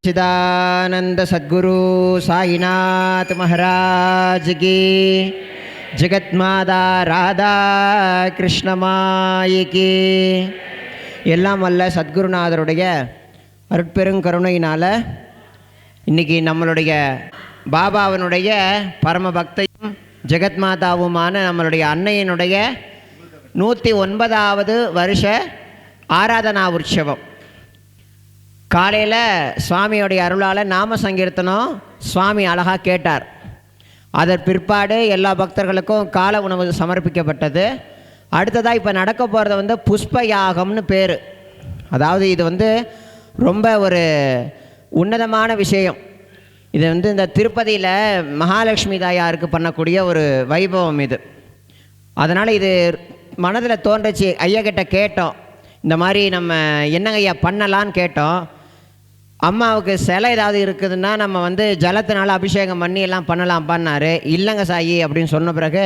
चिदानंद सद्गुरु साईनाथ महाराज की, जगत्माता राधा கிருஷ்ணமாயிக்கு. எல்லாம் வல்ல சத்குருநாதருடைய அருட்பெருங்கருணையினால் இன்றைக்கி நம்மளுடைய பாபாவினுடைய பரம பக்தையும் ஜெகத்மாதாவுமான நம்மளுடைய அன்னையினுடைய 109வது வருஷ ஆராதனா உற்சவம். காலையில் சுவாமியோடைய அருளால் நாம சங்கீர்த்தனம் சுவாமி அழகாக கேட்டார். அதன் பிற்பாடு எல்லா பக்தர்களுக்கும் கால உணவு சமர்ப்பிக்கப்பட்டது. அடுத்ததாக இப்போ நடக்க போகிறது புஷ்ப யாகம்னு பேர். அதாவது இது ரொம்ப ஒரு உன்னதமான விஷயம். இது இந்த திருப்பதியில் மகாலட்சுமி தாயாருக்கு பண்ணக்கூடிய ஒரு வைபவம் இது. அதனால் இது மனதில் தோன்றுச்சு. ஐயா கிட்ட கேட்டோம், இந்த மாதிரி நம்ம என்னங்க ஐயா பண்ணலான்னு கேட்டோம். அம்மாவுக்கு சிலை ஏதாவது இருக்குதுன்னா நம்ம ஜலத்தினால அபிஷேகம் பண்ணி எல்லாம் பண்ணலாம் பண்ணார். இல்லைங்க சாயி அப்படின்னு சொன்ன பிறகு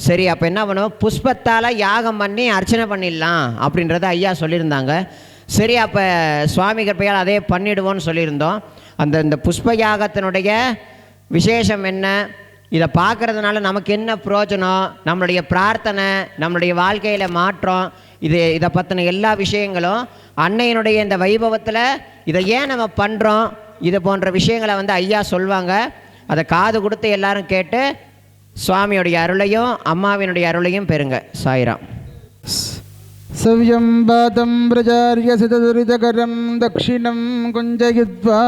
சரி அப்போ என்ன பண்ணுவோம், புஷ்பத்தால் யாகம் பண்ணி அர்ச்சனை பண்ணிடலாம் அப்படின்றத ஐயா சொல்லியிருந்தாங்க. சரி அப்போ சுவாமி கிருப்பையால் அதே பண்ணிவிடுவோன்னு சொல்லியிருந்தோம். இந்த புஷ்ப யாகத்தினுடைய விசேஷம் என்ன, இதை பார்க்குறதுனால நமக்கு என்ன பிரயோஜனம், நம்மளுடைய பிரார்த்தனை, நம்மளுடைய வாழ்க்கையில் மாற்றம், இதை பற்றின எல்லா விஷயங்களும் அன்னையினுடைய இந்த வைபவத்தில் இதை ஏன் நம்ம பண்ணுறோம், இது போன்ற விஷயங்களை ஐயா சொல்வாங்க. அதை காது கொடுத்து எல்லாரும் கேட்டு சுவாமியுடைய அருளையும் அம்மாவினுடைய அருளையும் பெறுங்க. சாய்ராம். சவ்யம் பாதம் பிரஜாரிய சிததுரிதகரம் தக்ஷிணம் குஞ்சயித்வா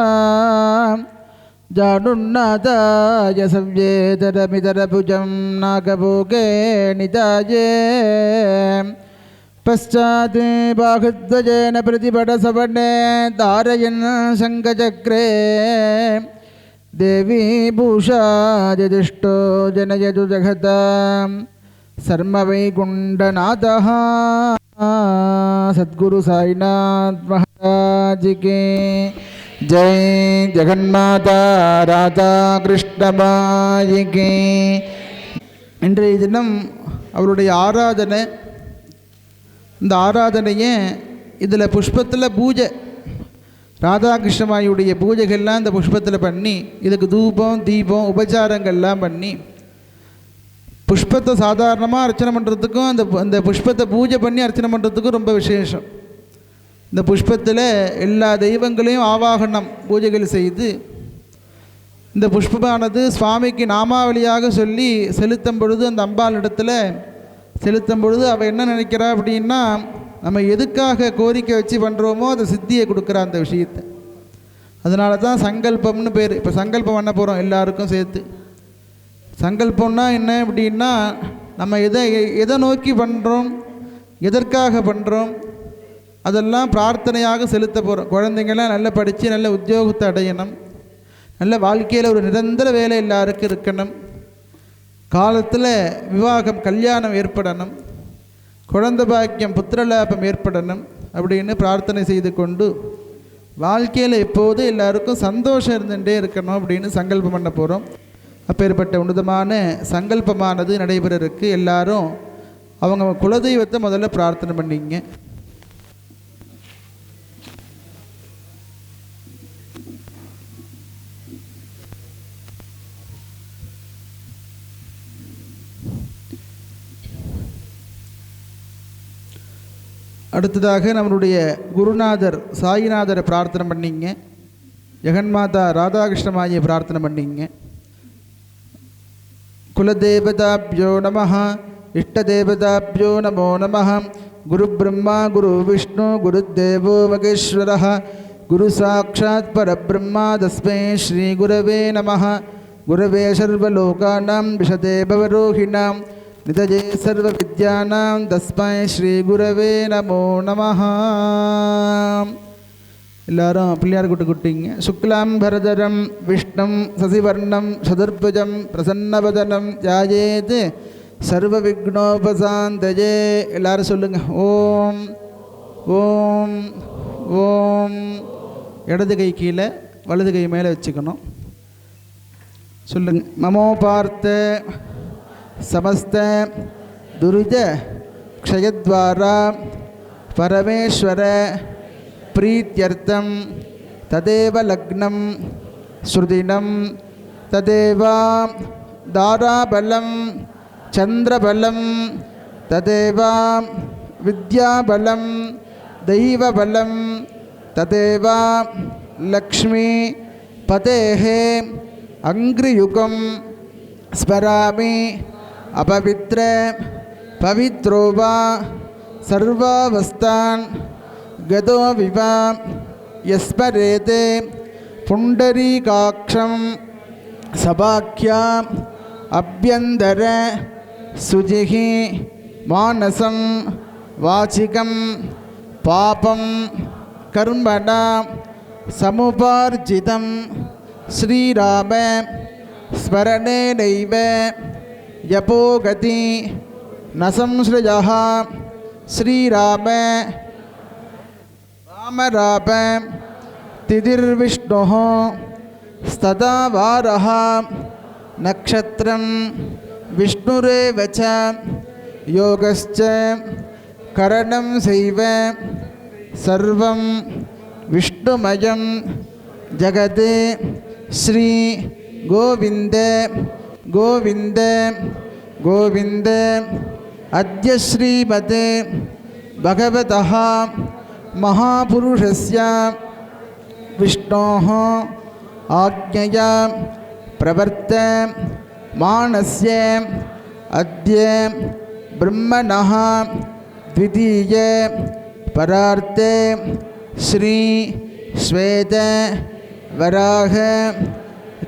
ஜானுநாதாய சவ்யேதரமிதரபுஜம் நாகபோகே நிதாயே பశ్చాத் பாகுத்வஜேன பிரதிபடசவனே தாரயன் சங்கச்சக்ரே தேவி பூஷாதிதிஷ்டோ ஜனயது ஜகதாம் சர்மவைகுண்டநாதः சத்குரு சாய்நாத் மகாராஜ் கே ஜெய். ஜெகன்மாதா ராதா கிருஷ்ணமாயிகே. இன்றைய தினம் அவருடைய ஆராதனை. இந்த ஆராதனையை இதில் புஷ்பத்தில் பூஜை, ராதாகிருஷ்ணமாயுடைய பூஜைகள்லாம் இந்த புஷ்பத்தில் பண்ணி இதுக்கு தூபம் தீபம் உபச்சாரங்கள்லாம் பண்ணி புஷ்பத்தை சாதாரணமாக அர்ச்சனை பண்ணுறதுக்கும் அந்த புஷ்பத்தை பூஜை பண்ணி அர்ச்சனை பண்ணுறதுக்கும் ரொம்ப விசேஷம். இந்த புஷ்பத்தில் எல்லா தெய்வங்களையும் ஆவாகனம் பூஜைகள் செய்து இந்த புஷ்பமானது சுவாமிக்கு நாமாவளியாக சொல்லி செலுத்தும் பொழுது, அந்த அம்பாள் இடத்துல செலுத்தும் பொழுது அவள் என்ன நினைக்கிறா அப்படின்னா, நம்ம எதுக்காக கோரிக்கை வச்சு பண்ணுறோமோ அதை சித்தியை கொடுக்குறா அந்த விஷயத்தை. அதனால தான் சங்கல்பம்னு பேர். இப்போ சங்கல்பம் பண்ண போகிறோம் எல்லாருக்கும் சேர்த்து. சங்கல்பம்னா என்ன அப்படின்னா, நம்ம எதை நோக்கி பண்ணுறோம், எதற்காக பண்ணுறோம், அதெல்லாம் பிரார்த்தனையாக செலுத்த போகிறோம். குழந்தைங்களாம் நல்லா படித்து நல்ல உத்தியோகத்தை அடையணும், நல்ல வாழ்க்கையில் ஒரு நிரந்தர வேலை எல்லாருக்கும் இருக்கணும், காலத்தில் விவாகம் கல்யாணம் ஏற்படணும், குழந்தை பாக்கியம் புத்திரலாபம் ஏற்படணும் அப்படின்னு பிரார்த்தனை செய்து கொண்டு வாழ்க்கையில் எப்போது எல்லாருக்கும் சந்தோஷம் இருந்துகிட்டே இருக்கணும் அப்படின்னு சங்கல்பம் பண்ண போகிறோம். அப்பேற்பட்ட உன்னதமான சங்கல்பமானது நடைபெற இருக்கு. எல்லாரும் அவங்க குலதெய்வத்தை முதல்ல பிரார்த்தனை பண்ணிங்க. அடுத்ததாக நம்மளுடைய குருநாதர் சாயிநாதரை பிரார்த்தனை பண்ணிங்க. ஜெகன்மாதா ராதாகிருஷ்ணமாயை பிரார்த்தனை பண்ணிங்க. குலதேவதாப்யோ நமஹ, இஷ்டதேவதாப்யோ நமோ நமஹ. குரு பிரம்மா குரு விஷ்ணு குருதேவோ மகேஸ்வரः, குரு சாட்சாத் பரபிரம்மா தஸ்மை ஸ்ரீ குரவே நமஹ. குரவே சர்வலோகானாம் விஷதே பவரோஹிணாம் நிதஜே சர்வ வித்யானாம் தஸ்மை ஸ்ரீ குரவே நமோ நமஹ. எல்லாரும் பிள்ளையார் கூட்டு குட்டிங்க. சுக்லாம் பரதரம் விஷ்ணம் சசிவர்ணம் சதுர்புஜம் பிரசன்னவதனம் ஜாயேத் சர்வ விக்னோபசாந்தஜே. எல்லாரும் சொல்லுங்க. ஓம் ஓம் ஓம். இடது கை கீழே வலது கை மேலே வச்சுக்கணும். சொல்லுங்க. மமோ பார்த்த समस्त दुरित क्षयद्वारा परमेश्वर प्रीत्यर्थम तदेव लग्नं श्रुदिनं तदेव दाराबलं चन्द्रबलं तदेव विद्याबलं दैवबलं तदेव लक्ष्मी पतेः अङ्घ्रियुगं स्मरामि अपवित्र पवित्रो वा सर्वावस्थान् गतो विवा यस्मरेते पुण्डरीकाक्षं सभाख्या अभ्यन्तर शुचिः मानसं वाचिकं पापं कर्मणा समुपार्जितं श्रीराम स्मरणेनैव यपोगति न संसृजः श्रीराम राम राम तिथिर्विष्णुः स्तदा वारः नक्षत्रं विष्णुरेव च योगश्च करणं चैव सर्वं विष्णुमयं जगत् श्री गोविन्द गोविन्द गोविन्द अद्य श्रीमद् भगवतः महापुरुषस्य विष्णोः आज्ञया प्रवर्तमानस्य अद्य ब्रह्मणः द्वितीय परार्थे श्री श्वेत वराह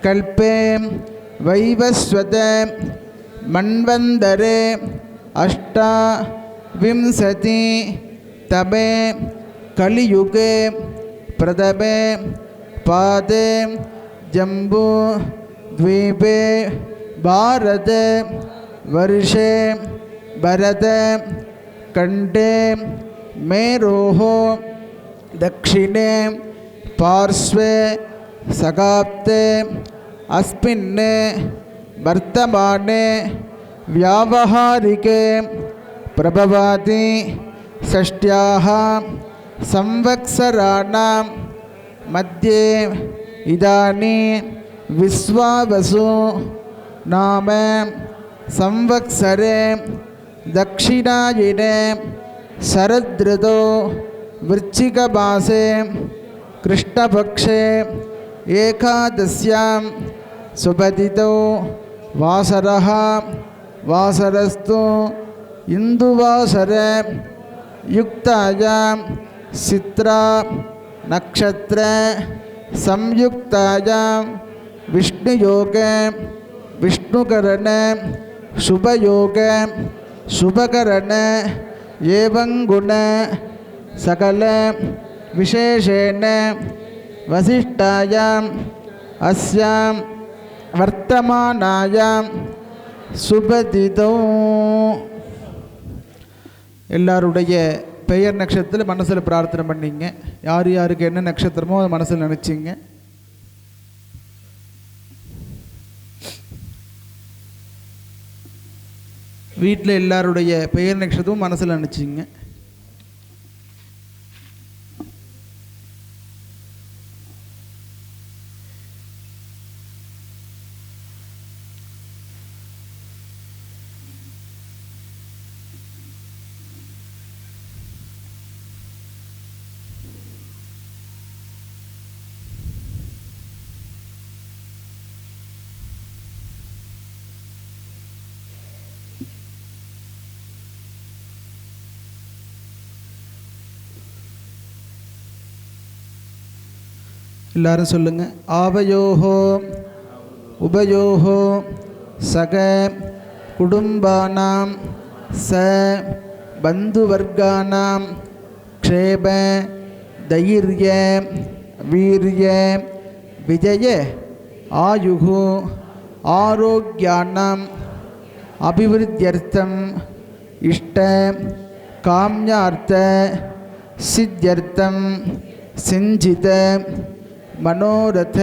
कल्पे वैवस्वत मन्वन्तरे अष्टाविंशति तमे कलियुगे प्रथमे पादे जम्बू द्वीपे भारत वर्षे भरत खण्डे मेरोः दक्षिणे पार्श्वे सगाप्ते अस्मिन् वर्तमाने व्यावहारिके प्रभवाति षष्ट्याः संवत्सराणां मध्ये इदानीं विश्वावसु नाम संवत्सरे दक्षिणायने शरदृतौ वृश्चिकमासे कृष्णपक्षे एकादश्यां सुपतितौ वासरः वासरस्तु इन्दुवासर युक्तायां चित्रा नक्षत्र संयुक्तायां विष्णुयोग विष्णुकरण शुभयोग शुभकरण एवं गुण सकल विशेषेण वसिष्ठायाम् अस्यां वर्तमानायां சுபதிதோ. எல்லாருடைய பெயர் நட்சத்திரத்தில் மனசில் பிரார்த்தனை பண்ணிங்க. யார் யாருக்கு என்ன நட்சத்திரமோ அதை மனசில் நினச்சிங்க. வீட்டில் எல்லாருடைய பெயர் நட்சத்திரமும் மனசில் நினச்சிங்க. எல்லாரும் சொல்லுங்க. ஆவயோஹோ உபயோஹோ சக குடும்பானாம் ச பந்துவர்கானாம் க்ஷேம தைர்ய வீரிய விஜய ஆயுகு ஆரோக்கியானாம் அபிவிருத்தியர்த்தம் இஷ்ட காம்யார்த்த சித்தியர்த்தம் சிஞ்சித मनोरथ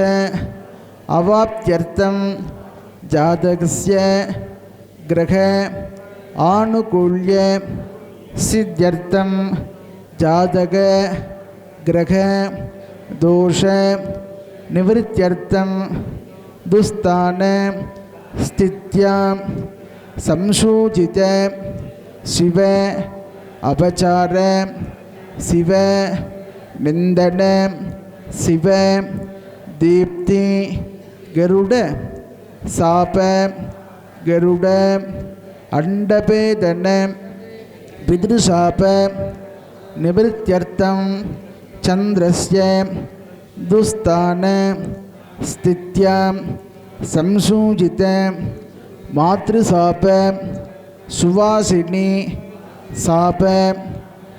अवाप्त्यर्थं जातकस्य ग्रह आनुकूल्य सिद्ध्यर्थं जातक ग्रह दोष निवृत्त्यर्थं दुस्तान स्थित्यां संशोचित शिव अपचार शिव निंदन शिव दीप्ति गरुड़ साप गरुड़ अंडपेदन पितृशाप निवृत्त्यर्थं चंद्रस्य दुस्तान स्थित्यां संशोचित मातृशाप सुवासिनी शाप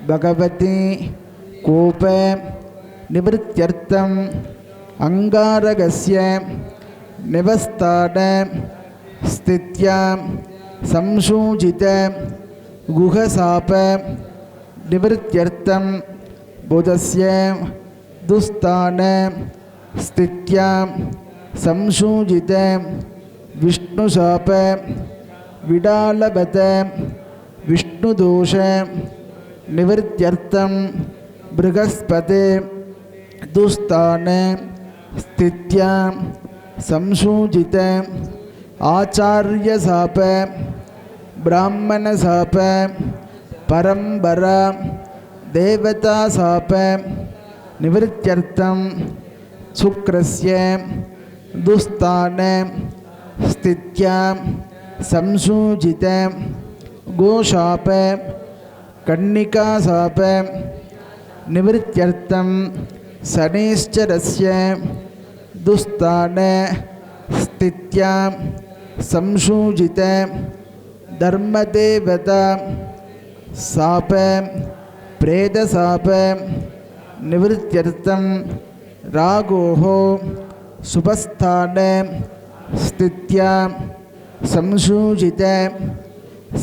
भगवती कोप निवृत्त्यर्थं अंगारकस्य निवस्थान स्थित्यां संशोचित गुहशाप निवृत्त्यर्थं बुधस्य दुस्तान स्थित्यां संशोचित विष्णुशाप विडालभत विष्णुदोष निवृत्त्यर्थं बृहस्पति दुस्तान स्थित्यां संशोचित आचार्यशाप ब्राह्मणशाप परंपरा देवताशाप निवृत्त्यर्थं शुक्रस्य दुस्तान स्थित्यां संशोचित गोशाप कन्निकाशाप निवृत्त्यर्थं शनैश्चरस्य दुस्तान स्थित्यां संशोचित धर्मदेवता शाप प्रेतशाप निवृत्त्यर्थं रागोः शुभस्थान स्थित्यां संशोचित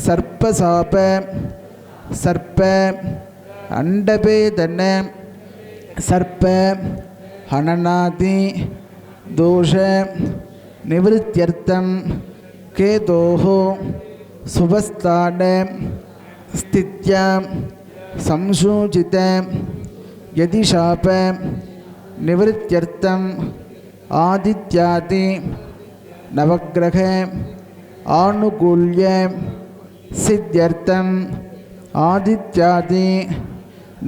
सर्पशाप सर्प अंडपेदन सर्प हननादि दोष निवृत्त्यर्थं केतोः शुभस्थान स्थित्यां संशोचित यदिशाप निवृत्त्यर्थं आदित्यादि नवग्रह आनुकूल्य सिद्ध्यर्थं आदित्यादि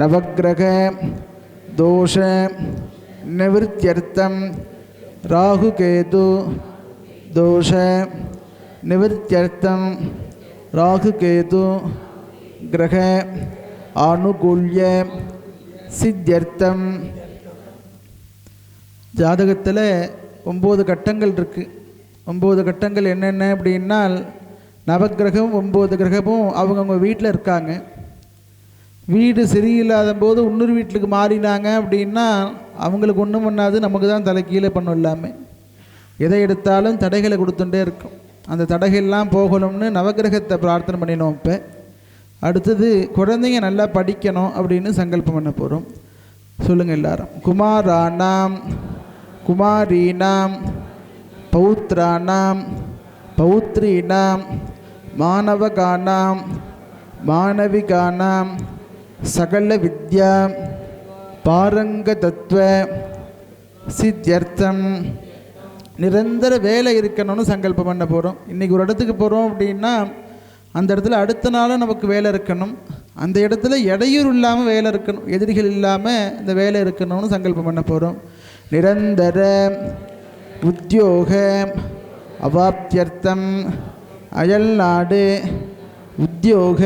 नवग्रह दोष निवृत्त्यर्थं राहुकेतु दोष निवृत्त्यर्थं राहुकेतु ग्रह आनुकूल्य सिद्ध्यर्थம். ஜாதகத்தில் 9 கட்டங்கள் இருக்குது. 9 கட்டங்கள் என்னென்ன அப்படின்னால், நவக்கிரகம் 9 கிரகமும் அவங்கவுங்க வீட்டில் இருக்காங்க. வீடு சரியில்லாத போது இன்னொரு வீட்டுக்கு மாறினாங்க அப்படின்னா அவங்களுக்கு ஒன்றும் பண்ணாது, நமக்கு தான் தலை கீழே பண்ணும். இல்லாமல் எதை எடுத்தாலும் தடைகளை கொடுத்துட்டே இருக்கும். அந்த தடைகள்லாம் போகணும்னு நவக்கிரகத்தை பிரார்த்தனை பண்ணினோம். இப்போ அடுத்தது குழந்தைங்க நல்லா படிக்கணும் அப்படின்னு சங்கல்பம் பண்ண போகிறோம். சொல்லுங்கள் எல்லாரும். குமாராணாம் குமாரீனாம் பௌத்ராணாம் பௌத்ரீனாம் மாணவகானாம் மாணவிகானாம் சகல வித்யா பாரங்கதத்துவ சித்தியர்த்தம். நிரந்தர வேலை இருக்கணும்னு சங்கல்பம் பண்ண போகிறோம். இன்றைக்கி ஒரு இடத்துக்கு போகிறோம் அப்படின்னா அந்த இடத்துல அடுத்த நாளும் நமக்கு வேலை இருக்கணும். அந்த இடத்துல இடையூறு இல்லாமல் வேலை இருக்கணும், எதிரிகள் இல்லாமல் இந்த வேலை இருக்கணும்னு சங்கல்பம் பண்ண போகிறோம். நிரந்தர உத்தியோக அவாப்தியர்த்தம் அயல்நாடு உத்தியோக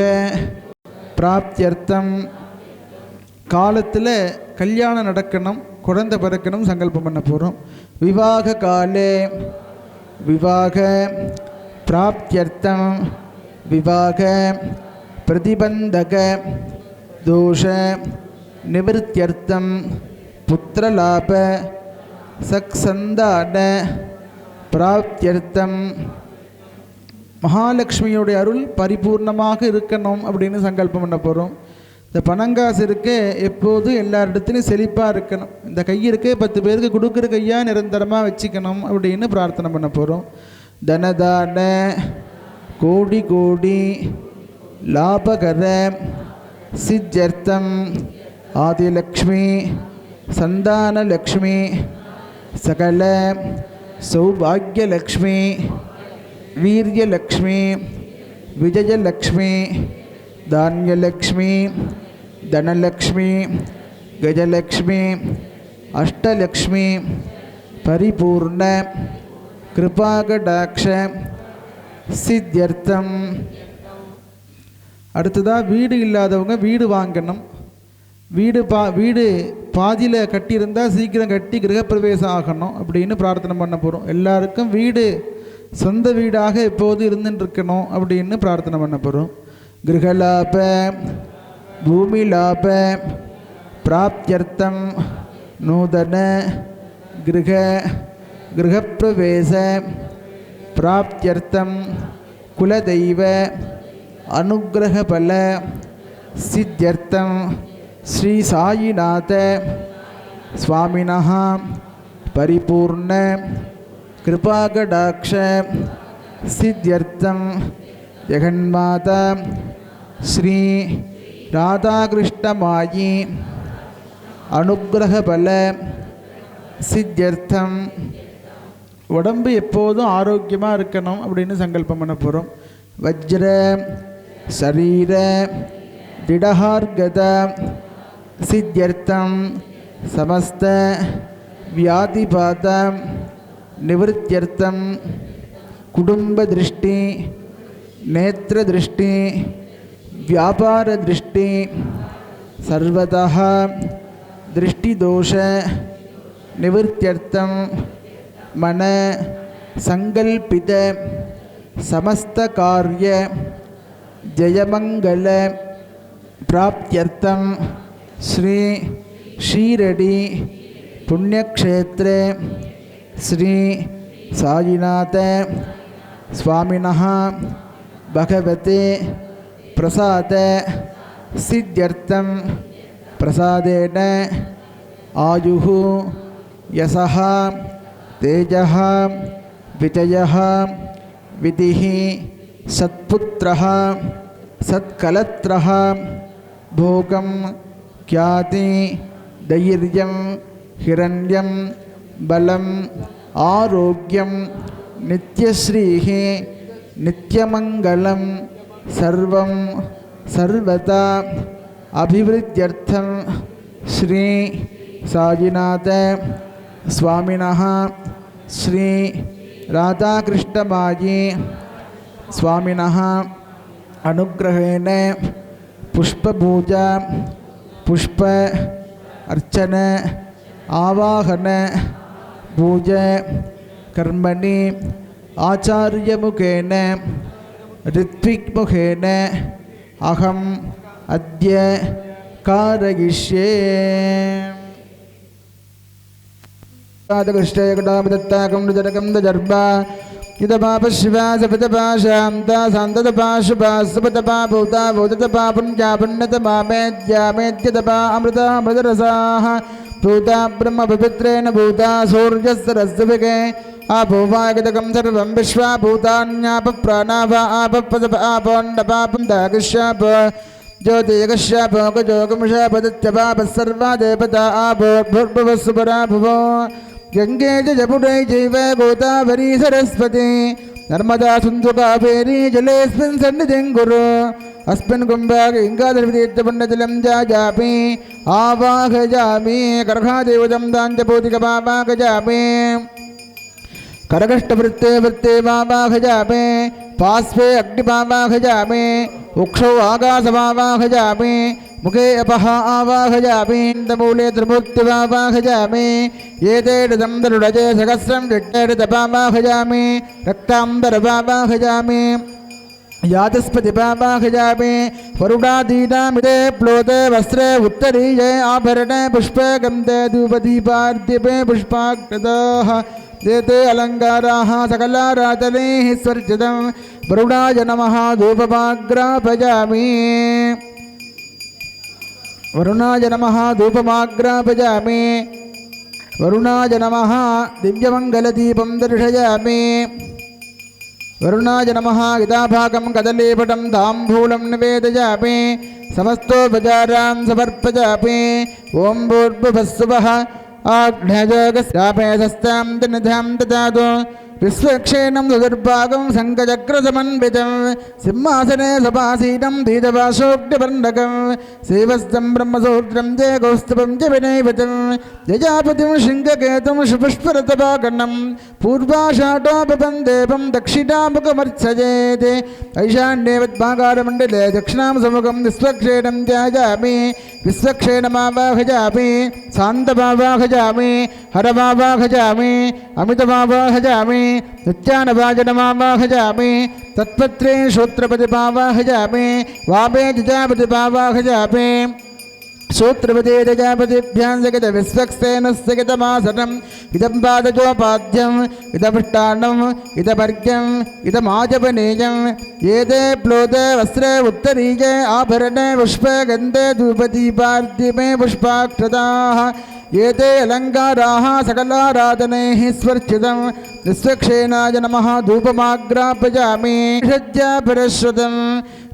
பிராப்தியர்த்தம். காலத்தில் கல்யாணம் நடக்கணும், குழந்தை பிறக்கணும் சங்கல்பம் பண்ண போகிறோம். விவாக காலே விவாக பிராப்தியர்த்தம் விவாக பிரதிபந்தக தோஷ நிவர்த்தியர்த்தம் புத்திரலாப சக்சந்தான பிராப்தியர்த்தம். மகாலட்சுமியுடைய அருள் பரிபூர்ணமாக இருக்கணும் அப்படின்னு சங்கல்பம் பண்ண போகிறோம். இந்த பணங்காசு இருக்க எப்போதும் எல்லா இடத்துலையும் செழிப்பாக இருக்கணும். இந்த கை இருக்க 10 பேருக்கு கொடுக்குற கையாக நிரந்தரமாக வச்சுக்கணும் அப்படின்னு பிரார்த்தனை பண்ண போகிறோம். தனதான கோடி கோடி லாபகர சித்தியர்த்தம் ஆதிலக்ஷ்மி சந்தானலக்ஷ்மி சகல சௌபாகியலக்ஷ்மி வீரியலக்ஷ்மி விஜயலக்ஷ்மி தானியலக்ஷ்மி தனலக்ஷ்மி கஜலக்ஷ்மி அஷ்டலக்ஷ்மி பரிபூர்ண கிருபாகடாட்ச சித்தியர்த்தம். அடுத்ததாக வீடு இல்லாதவங்க வீடு வாங்கணும். வீடு பாதியில் கட்டியிருந்தால் சீக்கிரம் கட்டி கிரகப்பிரவேசம் ஆகணும் அப்படின்னு பிரார்த்தனை பண்ண போகிறோம். எல்லாருக்கும் வீடு சொந்த வீடாக எப்போது இருந்துட்டுருக்கணும் அப்படின்னு பிரார்த்தனை பண்ண போகிறோம். கிரகலாப பூமிலாப பிராப்தியர்த்தம் நூதன கிரகப்பிரவேச பிராப்தியர்த்தம் குலதெய்வ அனுகிரகபல சித்தியர்த்தம் ஸ்ரீ சாயிநாத சுவாமினஹ பரிபூர்ண கிருபாகடாட்ச சித்தியர்த்தம் ஜெகன்மாதா ஸ்ரீ ராதாகிருஷ்ணமாயி அனுகிரகபல சித்தியர்த்தம். உடம்பு எப்போதும் ஆரோக்கியமாக இருக்கணும் அப்படின்னு சங்கல்பம் பண்ண போகிறோம். வஜ்ர சரீர திடஹார்கத சித்தியர்த்தம் சமஸ்த வியாதிபாத நிவர்த்தியர்த்தம் குடும்ப திருஷ்டி நேத்திர திருஷ்டி வியாபார திருஷ்டி சர்வதः திருஷ்டிதோஷ நிவர்த்தியர்த்தம் மன சங்கல்பித சமஸ்த காரிய ஜெயமங்கல பிராப்தியர்த்தம் ஸ்ரீ ஷீரடி புண்ணியக்ஷேத்ரே ஸ்ரீ சாயிநாத சுவாமினஹ பகவதே பிரசாத சித்தியர்த்தம் பிரசாதேன ஆயுஹு யசஹ தேஜஹ விஜயஹ விதிஹி சத்புத்ரஹ சத்கலத்ரஹ போகம் க்யாதி தைர்யம் ஹிரண்யம் பலம் ஆரோக்கியம் நித்யஸ்ரீஹி நித்யமங்கலம் சர்வம் சர்வதா அபிவிருத்தியர்த்தம் ஸ்ரீ சாயிநாத சுவாமினஹ ஸ்ரீ ராதாகிருஷ்ணமாயி சுவாமினஹ அனுக்கிரகேண புஷ்பபூஜா புஷ்ப அர்ச்சன ஆவாகன பூஜ கர்மணி ஆச்சாரியமுகேன ரித்விக்முகேன அகம் அத்ய காரயிஷ்யே. कृष्णयकटामदत्ताकं रुदरकं दजर्भा युधपापशिवा सपतपाशान्ता सान्ततपाशुपा सुपतपा भूता भूततपा पुण्या पुण्यतपा मेद्यामेद्यतपा अमृता अमृतरसाः भूता ब्रह्मपवित्रेण भूता सूर्यस्सरस्वभिगे आपोवागतकं सर्वं विश्वा भूतान्यापप्राणावा आपपदप आपोण्डपापं दागश्याप ज्योतियगश्याप गजोगमुषापदत्यपापः देवता आपोर्भुर्भुवस्सुपरा भुवो गंगे जमुने चैव गोदावरी सरस्वती नर्मदा सिन्धु कावेरी जलेऽस्मिन् सन्निधिं कुरु अस्मिन् कुम्भागे गङ्गाधरतीर्थपुण्यजलं जायामि आवाहयामि कर्हादेवतं दाञ्जभूतिकपावाहयामि करकष्टवृत्ते वृत्ते वावाहयामि पार्श्वे अग्निपावाहयामि उक्षौ आकाशमावाहयामि मुखे अपः आवाहयामि इन्दमूले त्रिमूर्तिमावाहयामि एतेडं दरुडजे सहस्रं विट्टेडतपावाहयामि रक्ताम्बरपावाहयामि यातस्पतिपावाहयामि वरुणादीनामिदे प्लोते वस्त्रे उत्तरीये आभरणे पुष्पे गन्धे धूपदीपार्द्यपे पुष्पाकृताः देते अलङ्काराः सकलारातनैः स्वर्जितं वरुणाय नमः धूपमाग्रापयामि वरुणाय नमः धूपमाग्रापयामि वरुणाय नमः दिव्यमङ्गलदीपं दर्शयामि वरुणाय नमः गदाभागं कदलीपटं ताम्बूलं निवेदयामि समस्तोपचारां समर्पयामि ॐ भूर्भुवस्सुवः आग्नेयोगस्यापेधस्तां निधां ददातु विश्वक्षेणं दुर्भागं शङ्खचक्रसमन्वितं सिंहासने सपासीनं धीतवासोक्तिवर्णकं सेवस्तं ब्रह्मसूत्रं च कौस्तुभं च विनैवतं यजापतिं शृङ्गकेतुं सुपुष्परतभागणं पूर्वाषाढोपं देवं दक्षिणामुखमर्चयेत् ऐशान्यवद्भागारमण्डले दक्षिणां समुखं विश्वक्षेणं ध्यायामि विश्वक्षेणमावाहयामि शान्तमावाहयामि हरमावाहयामि अमितमावाहयामि नित्यानवाजनमावाहयामि तत्पत्रे श्रोत्रपतिमावाहयामि वामे जजापतिमावाहयामि सूत्रपति जजापतिभ्यां जगत विश्वक्सेनस्य गतमासनम् इदं पादजोपाद्यम् इदमिष्टान्नम् इदमर्घ्यम् इदमाजपनीयम् एते प्लोते वस्त्रे उत्तरीये आभरणे पुष्पे गन्धे धूपदीपार्थिमे पुष्पाक्षताः एते अलङ्काराः सकलाराधनैः स्वर्चितं विश्वक्षेणाय नमः धूपमाग्रापयामि षज्जापरश्रुतं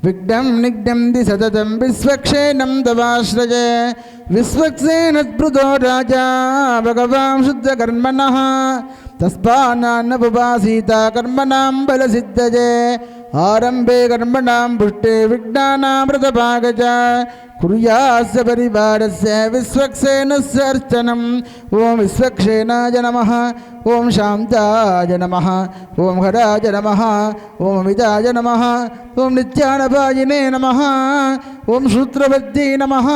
विघ्नं निघ्नन्ति सततं विश्वक्षेणं तवाश्रये विश्वक्सेनस्पृतो राजा भगवान् शुद्धकर्मणः तस्मान्नपुपासीता कर्मणां बलसिद्धये आरम्भे कर्मणां पुष्टे विघ्नानां व्रतभागज कुर्यास्य परिवारस्य विश्वक्सेनस्य अर्चनम् ॐ विश्वक्षेणाय नमः ॐ शान्ताय नमः ॐ हराय नमः ॐ अमिताय नमः ॐ नित्यानपायिने नमः ॐ सूत्रवद्ये नमः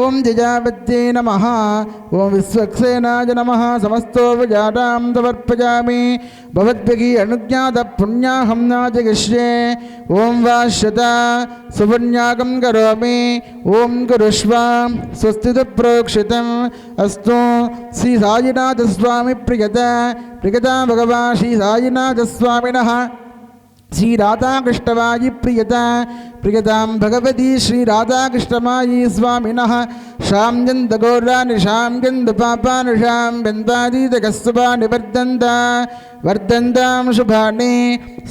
ॐ जजावद्ये नमः ॐ विश्वक्सेनाय नमः समस्तोपचारां समर्पयामि भवद्भिः अनुज्ञातपुण्याहं नाजगिष्ये ॐ वाश्यता सुपुण्याकं करोमि ॐ कुरुष्व स्वस्तितु प्रोक्षितम् अस्तु श्री साईनाथस्वामी प्रियता भगवान् श्री साईनाथस्वामिनः श्री राधाकृष्णमायि प्रियतां भगवती श्री राधाकृष्णमायि स्वामिनः शाम्यन्दघोरानिशां गन्धपापानिशां बन्धादीतकस्तुभानि वर्धन्तां शुभानि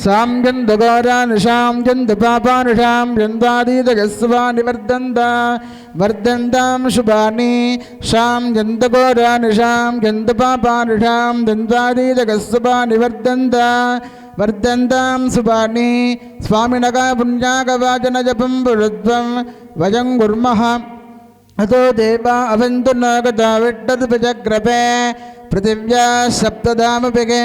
शाम्यन्दघोरानिशां गन्धपापानिशां बन्धादीतकस्तुभानि वर्धन्तां शुभानि शाम्यन्दघोरानिशां गन्धपापानिशां बन्धादीतकस्तुभानि वर्धन्तां शुभानि स्वामिनः पुण्याकवाचनजपं पुरुद्वं वयं कुर्मः अतो देवा अवन्तु न गता विट्टर्विचक्रपे पृथिव्या सप्तधामपिके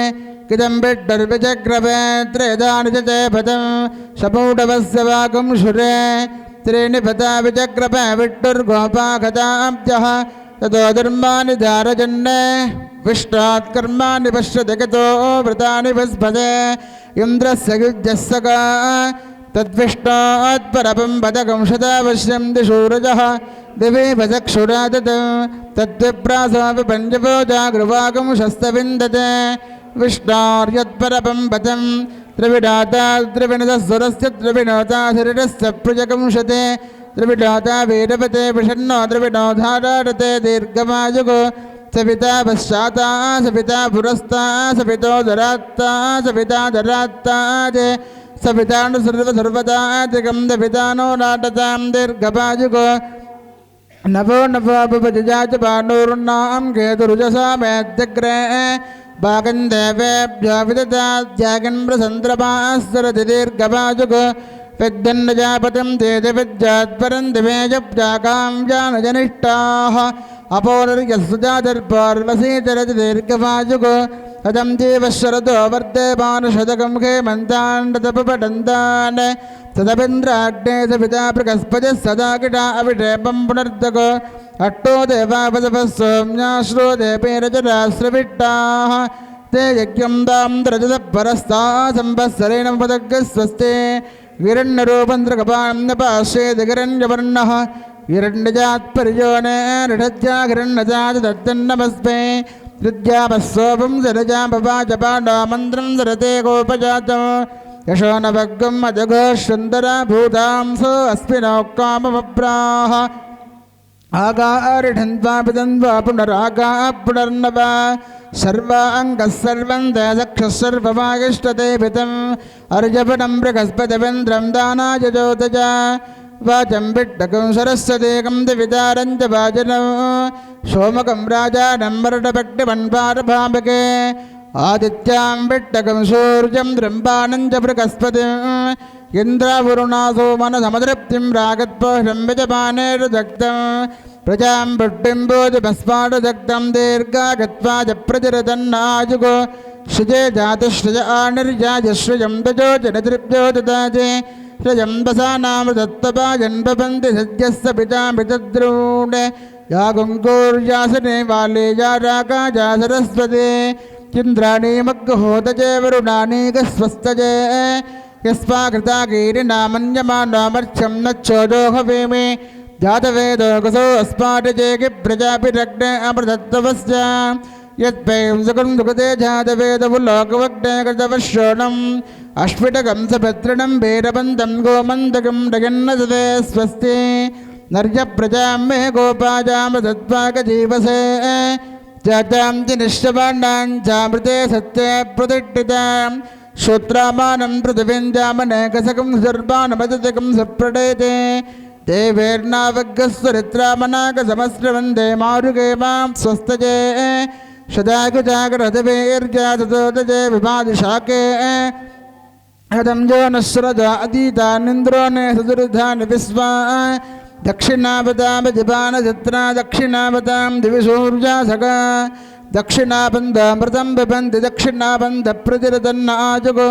किदं विट्टर्विचक्रपे त्रेधानि च पदं शपौडवस्य वाकं शुरे त्रीणि पदा विचक्रपे विट्टुर्गोपाकदाब्जः ततो धर्माणि धारजन्ने विष्टात् कर्माणि पश्यति गतो व्रतानि वस्पदे इन्द्रस्य युज्यस्य का तद्विष्टात् परपं पदकं शतावश्यं दिशूरजः दिवे भजक्षुरा तद्विप्रासापि पञ्चभोजागृवाकं शस्तविन्दते विष्टार्यत्परपं पदं त्रिविधाता त्रिविणतस्वरस्य त्रिविनोताधिरस्य प्रियकंशते त्रिविधाता वीरपते विषण्णो त्रिविनोधारते दीर्घमायुगो सविता पश्चाता सविता पुरस्ता सवितोदरात्ता सविता धरात्ताज सवितानु सर्वदाधिकं दवितानो नाटतां दीर्घमायुगो नभो नभोपजजाच पाणोर्नां केतुरुजसा मेत्यग्रे भागं देवेभ्यो विददाद्यागन् प्रसन्द्रमास्तरति दीर्घमायुगो विद्यन्नजापतिं तेजविद्यात्परं दिवेजप्जाकां जानजनिष्ठाः अपोर्यस्सुजातिर्पार्वसीचरति दीर्घमायुगो हतं जीवशरदो वर्धमानशतकं हेमन्ताण्डतपपटन्तान् सदपिन्द्राग्ने सविता बृहस्पतिः सदा किटा अभिषेपं पुनर्दको अट्टो देवापदपः सोम्याश्रो देपेरजराश्रविट्टाः ते यज्ञं दां द्रजतः परस्ता संवत्सरेण पदग्स्वस्ते हिरण्यरूपन्द्रकपां न पाश्येदिरण्यवर्णः हिरण्यजात्पर्योने ऋढज्या हिरण्यजात दत्तन्नमस्मे हृद्यापस्वपं सरजापवाचपाडा मन्त्रं सरते गोपजातो यशो न भग्गम् अजघोषुन्दरा भूतां सो अस्मिनो काममप्राह आगारिढन्त्वा पितन्त्वा पुनरागा पुनर्नव सर्वाङ्गः सर्वं दक्षः सर्वमागिष्टते पितम् अर्जपनं बृहस्पतिवेन्द्रं दानाय ज्योतज वाचं विट्टकं सरस्वतीकं दिविदारं च वाजनं सोमकं राजानं मरणभक्तिमन्वारभामके आदित्यां विट्टकं सूर्यं द्रम्बानं च बृहस्पतिम् इन्द्रावरुणासो मनसमतृप्तिं रागत्पोषं विजमानेरुदग्धं प्रजां पुष्टिं बोधिमस्मारुदग्धं दीर्घा गत्वा च प्रतिरतन्नायुगो श्रुजे जातश्रुज आनिर्याज श्रुजं तजो जनतृभ्यो ददाजे श्रुजं वसानामृतत्तपा जन्मपन्ति सद्यस्य पितामृतद्रूढे या गुङ्गूर्यासने वाले या राका या सरस्वती इन्द्राणी मग्गहोतजे वरुणानी गस्वस्तजे यस्माकृता कीरिनामन्यमानामर्च्छं न चोदोहवेमे जातवेदो गसो अस्माटजेगि प्रजापिरग्ने अमृतत्वस्य यत्पैं सुखं सुखते जातवेदवुलोकवग्ने कृतवश्रोणम् अश्विटकं सभद्रणं भैरवन्तं गोमन्दकं डयन्नसते स्वस्ति नर्यप्रजां मे गोपाजामृतत्वाकजीवसे जातां च निश्चवाण्णां चामृते सत्ये प्रतिष्ठिताम् श्रोत्रामानं पृथिवीञ्जामनेकसकं सर्वानमदतिकं सप्रडेते देवेर्नावग्गस्वरित्रामनाकसमस्रवन्दे मारुगे मां स्वस्तजे शदाकुजागरहतवेर्जाततोतजे विभादिशाके हतं जो नश्रदा अतीतानिन्द्रो ने सदुर्धानि विश्वा दक्षिणावतामजिपानजत्रा दक्षिणावतां दिविसूर्यासका दक्षिणाबन्धामृतं पिबन्ति दक्षिणाबन्धप्रतिरतन्नाजुगो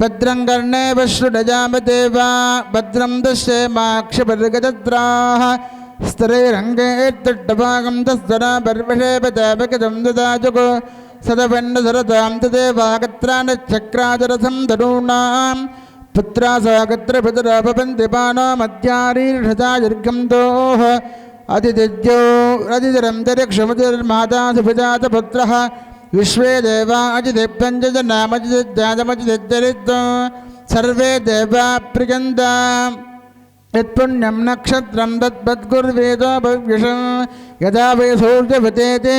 भद्रं कर्णे वश्रुडजामदेवा भद्रं दश्येमाक्षपर्गतद्राः स्तरैरङ्गे तट्टभागं तस्तरा पर्वषे पदापकं ददाजुगो सदपन्नसरतां तदेवागत्रानचक्राजरथं तरूणां पुत्रा सागत्रपितरापन्ति पानो मध्यारीर्षतायुर्गं दोः अतिदिज्यो अतिरन्तरिक्षमतिर्माता सुपितातपुत्रः विश्वे देवा अजिदिप्यञ्जनामजिजातमजिदिज्जरितो सर्वे देवा प्रियन्ता यत्पुण्यं नक्षत्रं तद्वद्गुर्वेदो भव्यषं यदा वै सूर्यवतेते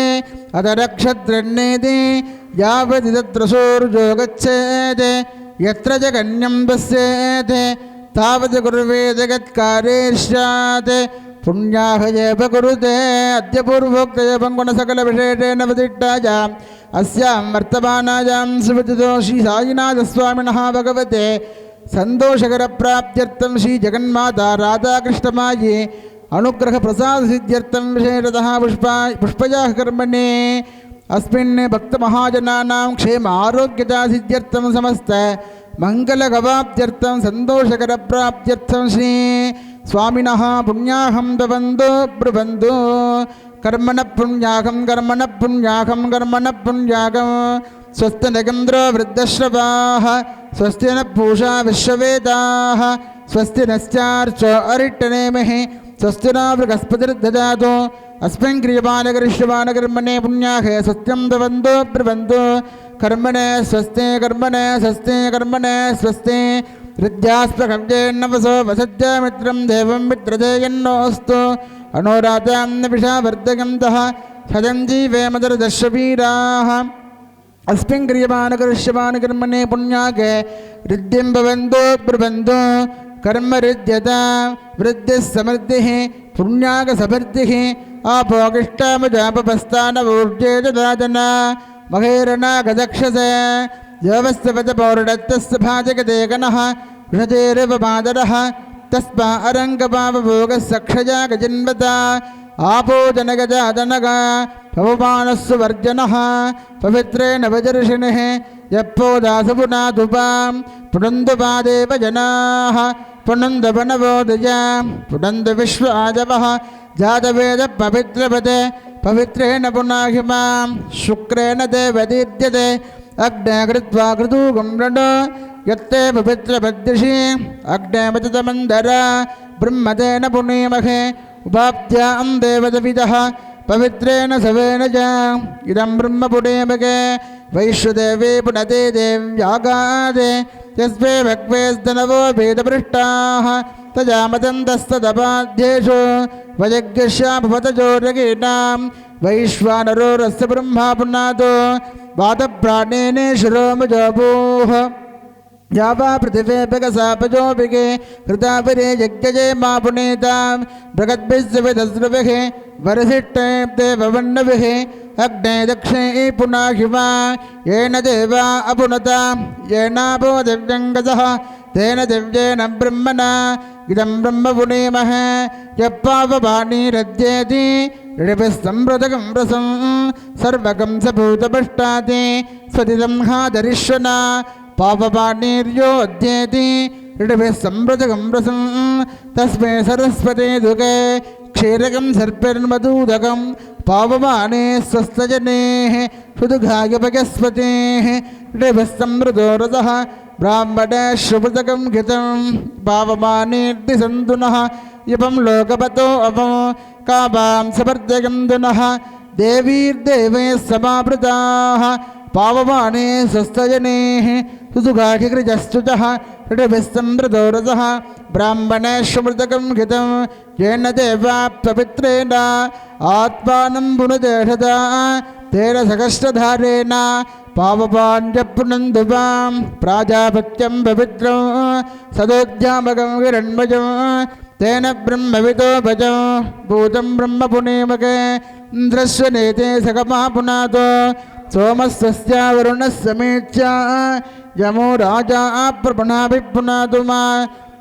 अथ नक्षत्रन्नेति यावति तत्र सूर्यो गच्छेत् यत्र च कन्यं पश्येत् तावत् कुर्वे जगत्कारे स्यात् पुण्याः एव कुरुते अद्य पूर्वोक्तयं गुणसकलविशेषेण वदिष्टायाम् अस्यां वर्तमानायां सुविदितो श्रीसायिनाथस्वामिनः भगवते सन्तोषकरप्राप्त्यर्थं श्रीजगन्माता राधाकृष्णमायी अनुग्रहप्रसादसिद्ध्यर्थं विशेषतः पुष्पयाः कर्मणे अस्मिन् भक्तमहाजनानां क्षेम आरोग्यतासिद्ध्यर्थं समस्त मङ्गलगवाप्त्यर्थं सन्तोषकरप्राप्त्यर्थं श्री स्वामिनः पुण्याहं दवन्दो ब्रुवन्दो कर्मणः पुण्याहं कर्मणः पुण्याहं कर्मणः पुण्याहं स्वस्ति नगेन्द्रो वृद्धश्रवाः स्वस्ति न पूषा विश्ववेदाः स्वस्ति नश्चार्चो अरिष्टनेमिः स्वस्ति न बृहस्पतिर्ददातु अस्मिन् क्रियमाणकरिष्यमाणकर्मणे पुण्याहे सत्यं दवन्दो ब्रुवन्दो कर्मणे स्वस्ति कर्मणे स्वस्ति कर्मणे स्वस्ति हृद्यास्पकव्येन्नवसो वसद्यामित्रं देवं मित्रदेयन्नोऽस्तु अनोरातां नविषा वर्धयन्तः सदं जीवेमदर्दर्शवीराः अस्मिन् क्रियमाणकरिष्यमाणकर्मणे पुण्याके हृद्यं भवन्तो ब्रुवन्तो कर्म हृद्यता वृद्धिः समृद्धिः पुण्याकसमृद्धिः आपोगिष्टामजापपस्तानवूर्जे ददातना महेरणागदक्षसे देवस्तपदपौर्णत्तस्य भाजकदेकनः वृषतेरिवमादरः तस्मा अरङ्गपावभोगस्सक्षया गजन्वता आपोजनगजादनग पवमानस्सु वर्जनः पवित्रेण वजर्षिणिः यप्पोदासपुनाधुपां पुनन्दुपादेव जनाः पुनन्दवनवोदय पुनन्द विश्वाजवः जातवेदपवित्रपदे पवित्रेण पुनाहिमां शुक्रेण देवदीद्यते अग्ने कृत्वा कृतूगं रण यत्ते पवित्रपद्यषि अग्ने मतितमन्दर ब्रह्मतेन पुनीमहे उपाप्त्यां देवदविदः पवित्रेण सवेन च इदं ब्रह्मपुणेमके वैश्वदेवे पुनते देव्यागादे यस्मे भक्वेस्तनवो वेदपृष्टाः तजामतन्तस्तदपाध्येषु वयज्ञश्यापवतजोरगीणां वैश्वानरो रस्य ब्रह्मा पुनातो वातप्राणेने शिरोमजोभूः यावा पृथिवेऽपगसापजोऽपिगे कृतापरे यज्ञजे मा पुनीतां बृहद्भिस्सविधस्रविः वरसिष्ठे देववन्नविः अग्ने दक्षिणे पुनाहिमा येन देवा अपुनता येनापो दिव्यङ्गजः तेन दिव्येन ब्रह्मणा इदं ब्रह्म पुनीमः यप्पाववाणीरद्येति ऋभिस्संवृतकं रसं सर्वकं सभूतपष्टाति स्वतिसंहादरिष्वना पावपाणीर्यो अद्येति ऋभिस्संवृतकं रसं तस्मै सरस्वती दुःखे क्षीरकं सर्पिर्मधूदकं पावमाने स्वस्तजनेः सुदुघायपगस्पतेः ऋभिस्संवृतो रसः ब्राह्मणे श्रुपृतकं घृतं पावमानेऽर्दिसन्तुनः यपं लोकपतो अपं कापां सपर्दकं दुनः देवीर्देवे समावृताः पावमाने स्वस्तजनेः सुदुघाघिकृजस्तुतः ऋभिस्संवृतो रसः ब्राह्मणे श्रुमृतकं घृतं येन देवाप्तपित्रेण आत्मानं पुनदेशता तेन सकष्टधारेण पावपाञ्चपुनन्दुपां प्राजापत्यं पवित्रं सदोद्यामकं हिरण्मजं तेन ब्रह्मविदो भजं भूतं ब्रह्म पुनीमके इन्द्रस्वनेते सकमा पुनातो सोमस्य वरुणस्य मेच्य यमो राजा प्रपुनाभिपुनातु मा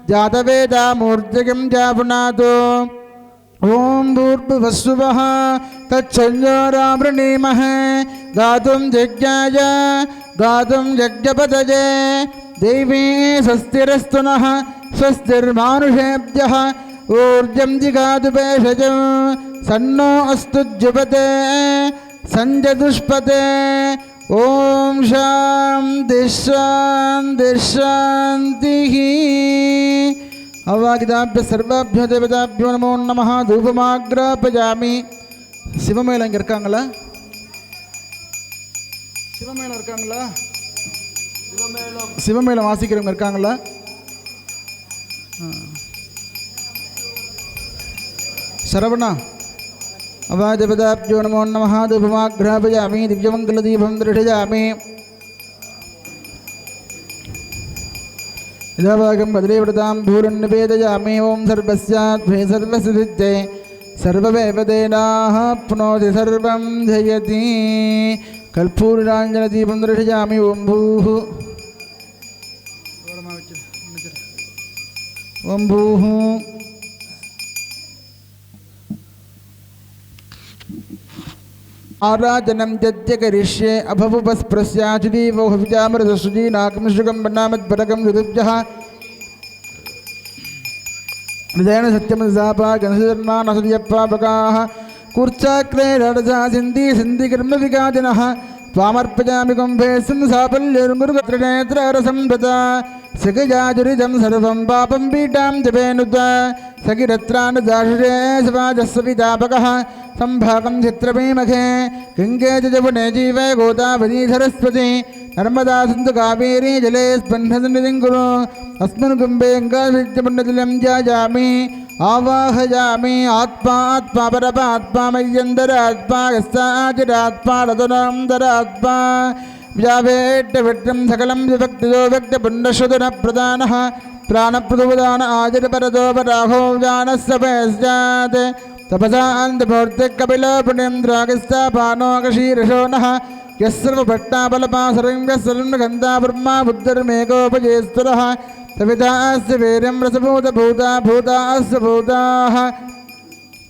जातवेदा मूर्तिकं च पुनातु ओम भूर्भुवस्सुवः तच्छंयोरामृणीमः गातुं यज्ञाय गातुं यज्ञपतये देवी स्वस्तिरस्तु नः स्वस्तिर्मानुषेभ्यः ऊर्जं जिगातु भेषजं सन्नो अस्तु जुपते संजदुष्पते ओम शांति शांति शांतिः अवागिदाभ्य सर्वाभ्यो देवताभ्यो नमो नमः धूपमाग्रापयामि சிவமேளம் இங்கே இருக்காங்களா சிவமேளம் இருக்காங்களா சிவமேளம் வாசிக்கிறவங்க இருக்காங்களா சரவணா अवा देवताभ्यो नमो नमः धूपमाग्रापयामि दिव्यमङ्गलदीपं दृढयामि इदाभागं बदरीवृतां भूरन्निवेदयामि ॐ सर्वस्याद्भे सर्वसिद्धित्यै सर्ववेवदेनाः प्नोति सर्वं जयति कर्पूराञ्जनदीपं दृढयामि ॐ भूः ॐ भूः आराधनं यद्य करिष्ये अभवुपस्पृश्याचिदीवो हविजामृतसुजीनाकं बनामद्भरकं ऋतुभ्यः हृदयेन सत्यमसापा गणसजन्मानसुर्यप्पापकाः कूर्चाक्रे रडसा सिन्धि सिन्धिकर्मविकादिनः त्वामर्पयामि कुम्भेस्सं साफल्यर्मुरुगत्रिनेत्ररसंवृता सखिजाजुरिदं सर्वं पापं पीठां जपेनुत सखिरत्रानुदाशुरे सवाजस्वपितापकः संभागं चित्रमेमखे गङ्गे जपुने जीवे गोदावरी सरस्वती नर्मदा सिन्धु कावेरी जले स्पन्धनिधिं कुरु अस्मिन् कुम्भे गङ्गाविद्यपुण्यतिलं जायामि आवाहयामि आत्मा आत्मा परमात्मा मय्यन्तरात्मा यस्ताचिरात्मा रतनान्तरात्मा व्यावेट्टविट्टं सकलं विभक्तितो व्यक्तपुण्डश्रुतनप्रदानः प्राणप्रदोदान आजरपरतो पराहो जानस्य पश्चात् तपसान्तमूर्तिकपिलो पुण्यन्द्रागस्तापानोकशीर्षो नः यस्सर्वभट्टाबलपासरं यस्सर्वगन्धा ब्रह्मा बुद्धिर्मेकोपजेस्तुरः सवितास्य वीर्यं रसभूतभूता भूतास्य भूताः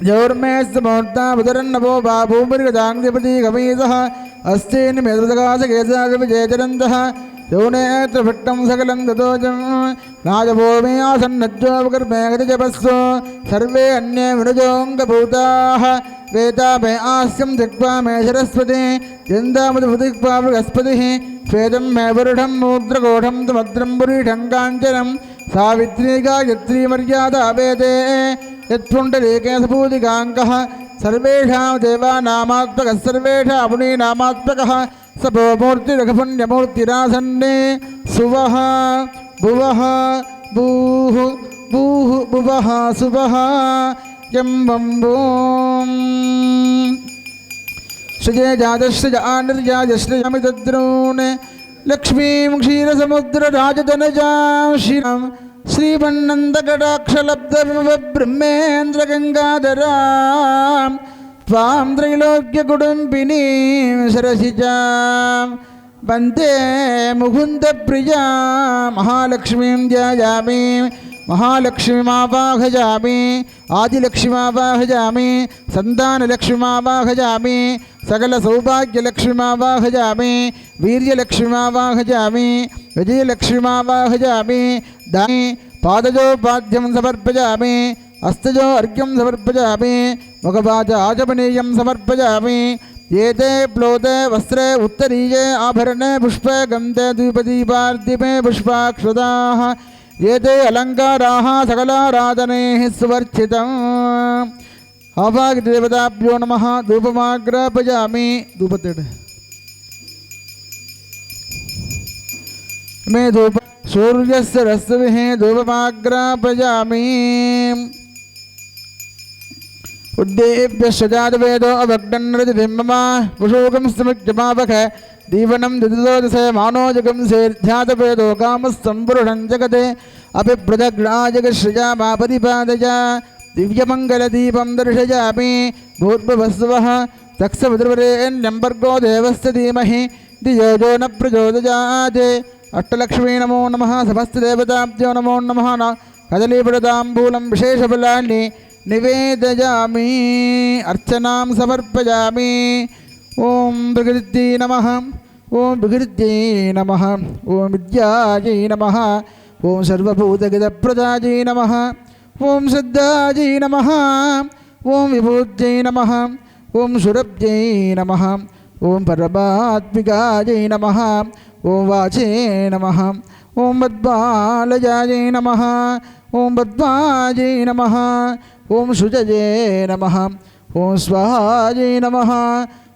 जौर्मेस्य मूर्ता बुधरन्नभो वा भूमिर्गदाङ्गिपति गमीसः अस्तेन मेधुदकाशकेशाविजयचरन्तः यौनेत्रभट्टं सकलं ददोजं राजभूमि आसन्नज्जोपकर्मेघतिजपस्सु सर्वे अन्ये विनुजोऽङ्गभूताः वेदाभे आस्यं जग्वा मे सरस्वती यन्दामुदुदिक्वा बृहस्पतिः श्वेतं मे वरुढं मूर्ध्रकोढं तुमद्रं पुरीढं काञ्चनं सावित्री गायत्री मर्यादा वेदे यत्पुण्डरीके सपूतिकाङ्कः सर्वेषां देवानामात्मकः सर्वेषां मुनीनामात्मकः सभो मूर्तिरघपुण्यमूर्तिरासन्ने सुवः भुवः भूः भूः भुवः सुवः यं वम्बों श्रजे जातश्रज आनिर्याजश्रयामि तद्रोण लक्ष्मीं क्षीरसमुद्रराजधनजां श्रीरां श्रीमन्नन्दकटाक्षलब्धब्रह्मेन्द्रगङ्गाधरां त्वां त्रैलोक्यकुटुम्बिनीं सरसिजां वन्दे मुकुन्दप्रियां महालक्ष्मीं ध्यायामि महालक्ष्मीमावाहयामि आदिलक्ष्मीमावाहयामि सन्तानलक्ष्मीमावाहयामि सकलसौभाग्यलक्ष्मीमावाहयामि वीर्यलक्ष्मीमावाहयामि विजयलक्ष्मीमावाहयामि दानि पादजोपाद्यं समर्पयामि हस्तजो अर्घ्यं समर्पयामि मुखवाच आचमनीयं समर्पयामि एते प्लोते वस्त्रे उत्तरीये आभरणे पुष्पे गन्धे द्विपदीपार्दिमे पुष्पाक्षदाः एते अलङ्काराः सकलाराधनैः सुवर्चितम् आभागदेवताभ्यो नमः धूपमाग्रापयामि धूपतेड मे धूप सूर्यस्य रश्मिः धूपमाग्रापयामि उद्देव्य सजातवेदो अभग्नन्रजभिम्ममा पुषोकं समुज्जमावख दीवनं दिदोदसे मानोजगं सेध्यातवेदो कामस्सम्पुरुषं जगते अभिप्रदग्नाजगश्रिया मापरिपादय दिव्यमङ्गलदीपं दर्शयामि भूर्भुवस्सुवः तत्सवितुर्वरेण्यम्बर्गो देवस्य धीमहि धियो यो न प्रचोदयात् अष्टलक्ष्मी नमो नमः समस्तदेवताभ्यो नमो नमः कदलीपृताम्बूलं विशेषफलानि निवेदयामि अर्चनां समर्पयामि ओं प्रकृति नमः ओं प्रकृति नमः ओं विद्यायै नमः ओं सर्वभूतगतप्रदायै नमः ओं श्रद्धायै नमः ओं विभूत्यै नमः ओं सुरभ्यै नमः ओं परमात्मिकायै नमः ओं वाचे नमः ओं पद्मालयायै नमः ओं पद्मायै नमः ओं सुजये नमः ओं स्वाहायै नमः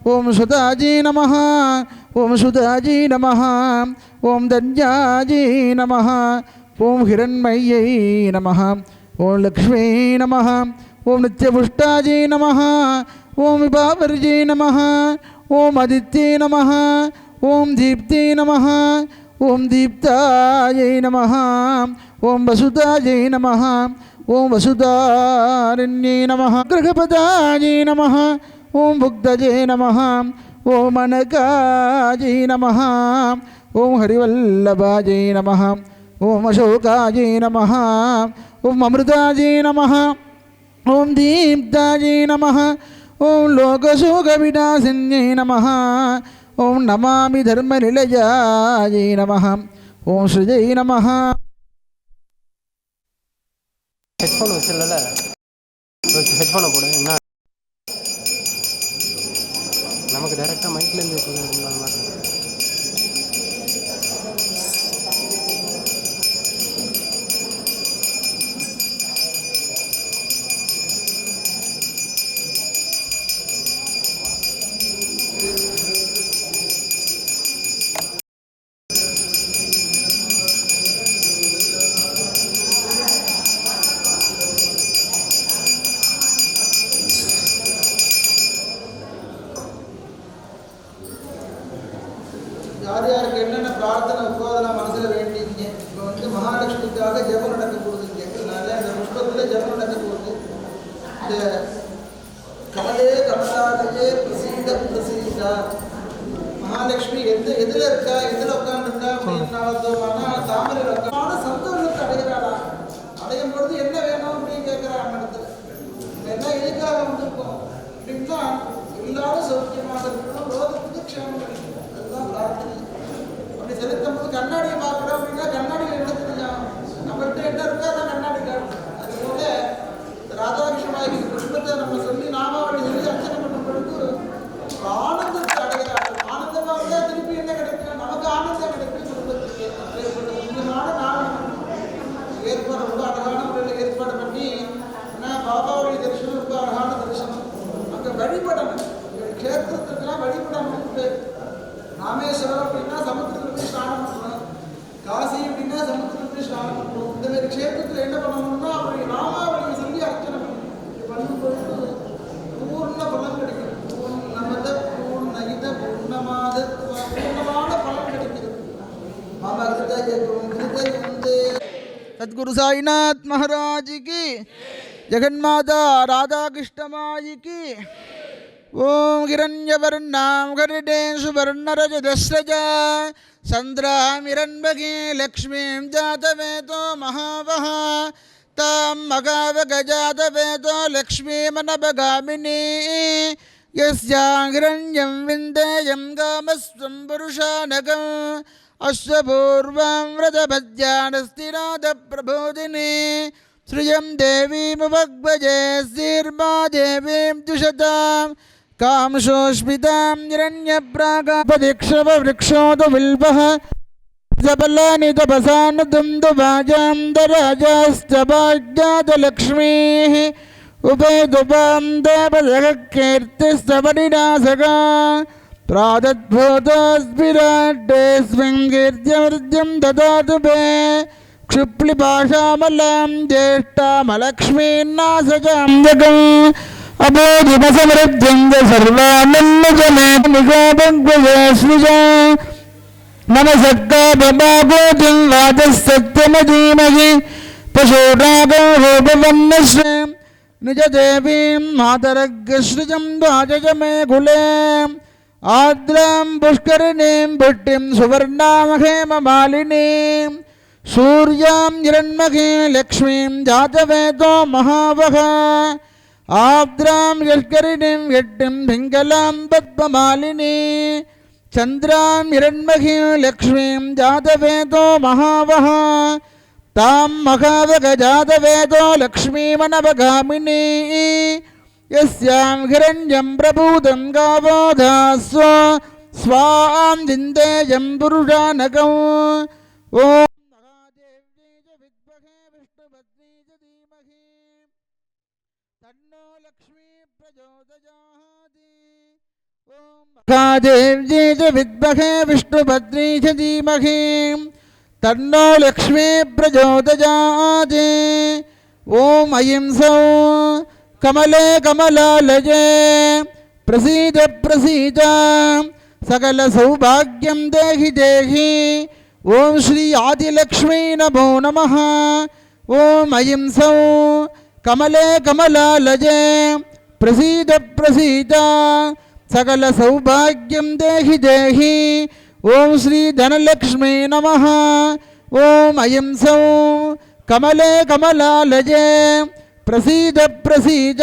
ओं सुतायै नमः ओं सुतायै नमः ओं धन्यायै नमः ओं हिरण्मय्यै नमः ओं लक्ष्मी नमः ओं नित्यपुष्टायै नमः ओं विभावर्यै नमः ओं आदित्यै नमः ओं दीप्त्यै नमः ओं दीप्तायै नमः ओं वसुतायै नमः ओं वसुधारण्यै नमः गृहपदायै नमः ओं भुक्तये नमः ओं अनकायै नमः ओं हरिवल्लभायै नमः ओं अशोकायै नमः ओं अमृतायै नमः ओं दीप्तायै नमः ओं लोकशोकविनाशिन्यै नमः ओं नमामि धर्मनिलयायै नमः ओं श्रीयै नमः ஹெட்ஃபோன் வச்சிடல ஹெட்ஃபோனை போடு என்ன நமக்கு டைரெக்டாக மைக்லேருந்து மாதிரி யார் யாருக்கு என்னென்ன பிரார்த்தனை உபாதனை மனசில் வேண்டிங்க இப்போ வந்து மகாலட்சுமிக்காக ஜெபம் நடக்க போகுதுங்க அதனால அந்த புஷ்பத்தில் ஜெபம் நடக்க போகுது இந்த கமலே கமலாலயே பிரசீதா மகாலட்சுமி எதில் இருக்கா எதில் உட்காந்துருக்கா அப்படின்னாலும் தாமரை உட்காந்து சந்தோஷத்தை அடைகிறாளா அடையும் பொழுது என்ன வேணும் அப்படின்னு கேட்குறாங்க இடத்துல என்ன எதுக்காக வந்திருக்கோம் அப்படின்னா எல்லாரும் சௌக்கியமாக இருக்கணும் ரோகத்துக்கு க்ஷேமம் கிடைக்கும் அதுதான் பிரார்த்தனை அப்படி செலுத்தும் போது கண்ணாடியை பார்க்குறோம் அப்படின்னா கண்ணாடியில் என்ன தெரியும் நம்மள்கிட்ட என்ன இருக்கோ அதான் கண்ணாடி காட்டும் அதுபோல ராதாகிருஷ்ணமாகி புஷ்பத்தை நம்ம சொல்லி நாமாவளி சொல்லி அர்ச்சனை பண்ணும் பொழுது ஆனந்தத்தை அடைகிறார்கள் ஆனந்தமாக இருந்தால் திருப்பி என்ன கிடைக்கும் நமக்கு ஆனந்தம் கிடைக்கும் குடும்பத்துக்கு முக்கியமான நாள் ஏற்பாடு ரொம்ப அழகான முறையில் ஏற்பாடு பண்ணி ஏன்னா பாபாவுடைய தரிசனம் ரொம்ப அழகான தரிசனம் அங்கே வழிபடணும் க்ஷேத்திரத்துக்கெல்லாம் வழிபடணும்னு பேர் ராமேஸ்வரம் அப்படின்னா சமுத்திரத்தில் போய் ஸ்நானம் பண்ணணும் காசி அப்படின்னா சமுத்திரத்தில் வந்து ஸ்நானம் பண்ணுறோம். இந்த மாதிரி க்ஷேத்திரத்தில் என்ன பண்ணணும்னா அவருடைய நாமாவளியை சொல்லி அர்ச்சனை பண்ணணும். பண்ணும்போது பூர்ண பலன் கிடைக்கும். பூர்ணமத பூர்ணயித பூர்ணமாத பூர்ணமான பலன் கிடைக்கிறது. सद्गुरु साईनाथ महाराज की, जगन्माता राधा कृष्ण माई की। ओम हिरण्यवर्णां गरुडे सुवर्णरजतस्रज चन्द्रामिरन्महे लक्ष्मीं जातवेदो महावः तां मगावगजातवेदो लक्ष्मीमनभगामिनी यस्यां हिरण्यं विन्देयं कामस्त्वं पुरुषानगम् अश्वपूर्वां व्रतपद्यानस्तिनाथप्रबोधिनी श्रियं देवीमुपग्भजे स्थिर्मा देवीं द्विषतां कामशोष्मितां हिरण्यप्रागापदिक्षववृक्षोदविल्पः सबलानि तपसानदुन्दुभाजां दराजास्तभाज्ञातलक्ष्मीः उपेदुपां देवजगकीर्तिस्तवनिनासका प्रादद्भूतस्विराड्डेऽस्मिन् कीर्त्यमृद्यं ददातु मे क्षिप्लिपाशामलां ज्येष्ठामलक्ष्मीन्नासजां जगम् अबोधिमसमृद्धिं च सर्वानन्दजने निगोपग्वयेष्विजा नमसक्कापमागोतिं वाचस्सत्यमधीमहि पशूनागो रूपवन्नश्रे निजदेवीं मातरग्रश्रिजं वाचज मे कुले आद्रां पुष्करिणीं पुष्टिं सुवर्णामहेममालिनीं सूर्यां हिरण्महीं लक्ष्मीं जातवेदो महावः आद्रां यष्करिणीं यट्टिं पिङ्गलां पद्ममालिनी चन्द्रां हिरण्महीं लक्ष्मीं जातवेदो महावः तां महावगजातवेदो लक्ष्मीमनवगामिनी यस्यां हिरण्यं प्रभूतं गावो दास्व स्वां विन्देयं पुरुषानगौ ॐ महादेव्यै च विद्महे विष्णुपत्नी च धीमहि तन्नो लक्ष्मी प्रचोदयात् ॐ महादेव्यै च विद्महे विष्णुपत्नी च धीमहि तन्नो लक्ष्मी प्रचोदयात् ॐ ऐं सौः कमले कमलालये प्रसीद प्रसीद सकल सौभाग्यं देहि देहि ओम श्री आदिलक्ष्मी नमो नमः। ओम ऐं सौः कमले कमलालये प्रसीद प्रसीद सकल सौभाग्यं देहि देहि ओम श्री धनलक्ष्मी नमः। ओम ऐं सौः कमले कमलालये प्रसीद प्रसीद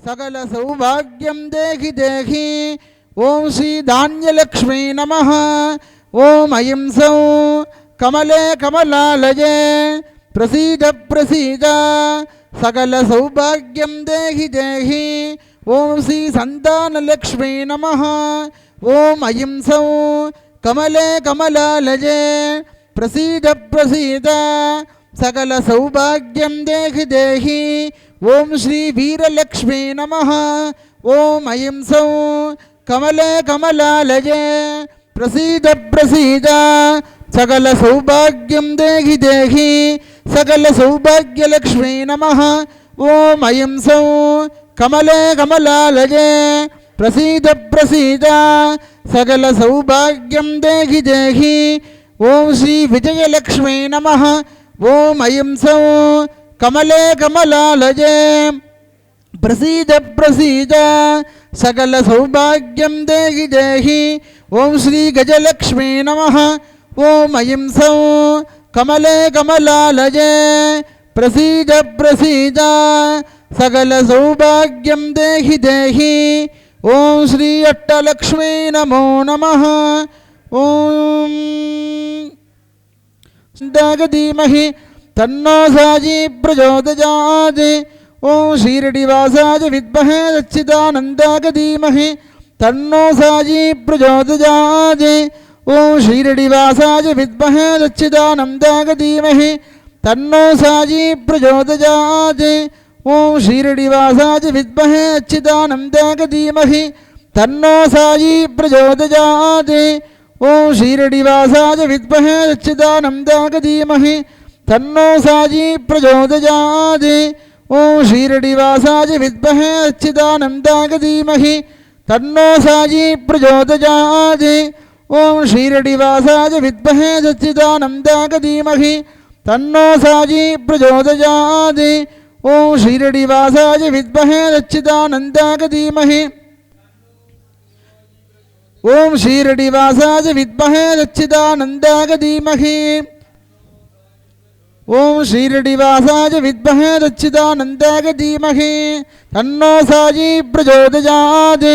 सकल सौभाग्यं देहि देहि ओम श्री धान्यलक्ष्मी नमः। ओम ऐं सौः कमले कमलालये प्रसीद प्रसीद सकल सौभाग्यं देहि देहि ओम श्री संतानलक्ष्मी नमः। ओम ऐं सौः कमले कमलालये प्रसीद प्रसीद सकल सौभाग्यं देहि देहि ओम श्री वीरलक्ष्मी नमः। ओम ऐं सौः कमले कमलालये प्रसीद प्रसीद सकल सौभाग्यं देहि देहि सकल सौभाग्यलक्ष्मी नमः। ओम ऐं सौः कमले कमलालये प्रसीद प्रसीद सकल सौभाग्यं देहि देहि ओम श्री विजयलक्ष्मी नमः। ओम ऐं सौः कमले कमलालये प्रसीद प्रसीद सकल सौभाग्यं देहि देहि ओम श्री गजलक्ष्मी नमः। ओम ऐं सौः कमले कमलालये प्रसीद प्रसीद सकल सौभाग्यं देहि देहि ओम श्री अट्टलक्ष्मी नमो नमः। ओम धीमहि तन्नो साजी प्रचोदयात् ओम शीरडिवासाय विद्महे सच्चिदानन्दाय धीमहि तन्नो साजी प्रचोदयात् ओम शीरडिवासाय विद्महे सच्चिदानन्दाय धीमहि तन्नो साजी प्रचोदयात् ओम शीरडिवासाय विद्महे सच्चिदानन्दाय धीमहि तन्नो साजी प्रचोदयात् ओम शीरडिवासाय विद्महे सच्चिदानन्दाय धीमहि तन्नो साजी प्रचोदयात्। ओम शीरडिवासाय विद्महे सच्चिदानन्दाय धीमहि तन्नो साजी प्रचोदयात्। ओम शीरडिवासाय विद्महे सच्चिदानन्दाय धीमहि तन्नो साजी प्रचोदयात्। ओम शीरडिवासाय विद्महे सच्चिदानन्दाय धीमहि ओम शीरडिवासाय विद्महे सच्चिदानन्दाय धीमहि ओम शीरडिवासाय विद्महे सच्चिदानन्दाय धीमहि तन्नो साजी प्रचोदयात्।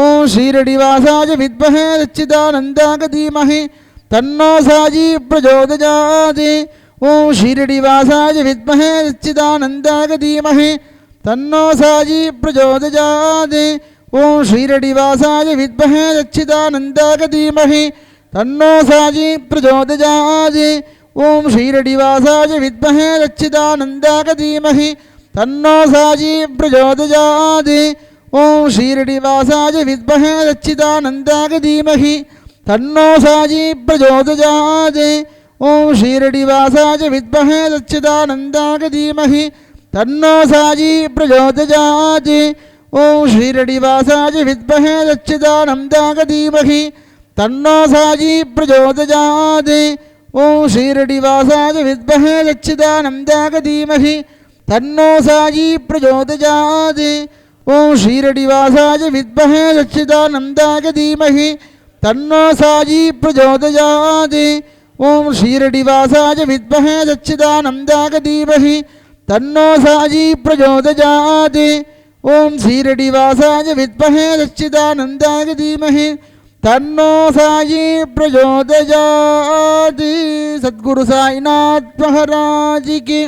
ओम शीरडिवासाय विद्महे सच्चिदानन्दाय धीमहि तन्नो साजी प्रचोदयात्। ओम शीरडिवासाय विद्महे सच्चिदानन्दाय धीमहि तन्नो साजी प्रचोदयात्। ओम शीरडिवासाय विद्महे सच्चिदानन्दाय धीमहि तन्नो साजी प्रचोदयात्। ओम शीरडिवासाय विद्महे सच्चिदानन्दाय धीमहि तन्नो साजी प्रचोदयात्। ओम शीरडिवासाय विद्महे सच्चिदानन्दाय धीमहि तन्नो साजी प्रचोदयात्। ओम शीरडिवासाय विद्महे सच्चिदानन्दाय धीमहि तन्नो साजी प्रचोदयात्। ओम शीरडिवासाय विद्महे सच्चिदानन्दाय धीमहि तन्नो साजी प्रचोदयात्। ओम शीरडिवासाय विद्महे सच्चिदानन्दाय धीमहि तन्नो साजी प्रचोदयात्। ओम शीरडिवासाय विद्महे सच्चिदानन्दाय धीमहि तन्नो साजी प्रचोदयात्। ओम शीरडिवासाय विद्महे सच्चिदानन्दाय धीमहि तन्नो साजी प्रचोदयात्। ओम शीरडिवासाय विद्महे सच्चिदानन्दाय धीमहि तन्नो साई प्रचोदयात्। सद्गुरु साईनाथ महाराज की।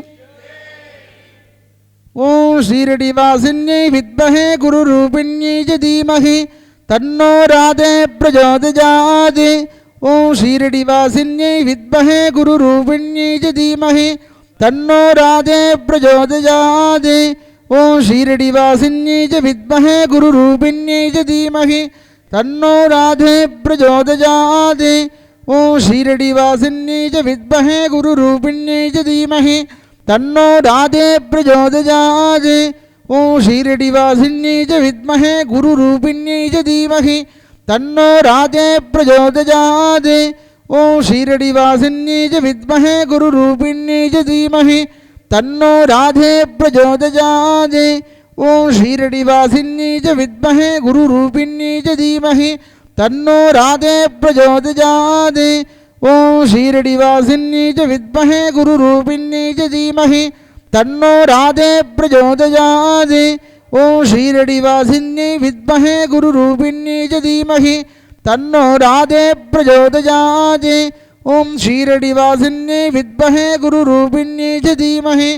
ओम शीरडिवासिन्यै विद्महे गुरुरूपिण्यै च धीमहि तन्नो राधे प्रचोदयात्। ओम शीरडिवासिन्यै विद्महे गुरुरूपिण्यै च धीमहि तन्नो राधे प्रचोदयात्। ओम शीरडिवासिन्यै च विद्महे गुरुरूपिण्यै च धीमहि तन्नो राधे प्रचोदयात्। ओम शीरडिवासिन्यै च विद्महे गुरुरूपिण्यै च धीमहि तन्नो राधे प्रचोदयात्। ओम शीरडिवासिन्यै च विद्महे गुरुरूपिण्यै च धीमहि तन्नो राधे प्रचोदयात्। ओम शीरडिवासिन्यै च विद्महे गुरुरूपिण्यै च धीमहि तन्नो राधे प्रचोदयात्। ओम शीरडिवासिन्यै च विद्महे गुरुरूपिण्यै च धीमहि तन्नो राधे प्रचोदयात्। ओम शीरडिवासिन्यै च विद्महे गुरुरूपिण्यै च धीमहि तन्नो राधे प्रचोदयात्। ओम शीरडिवासिन्यै विद्महे गुरुरूपिण्यै च धीमहि तन्नो राधे प्रचोदयात्। ओम शीरडिवासिन्यै विद्महे गुरुरूपिण्यै च धीमहि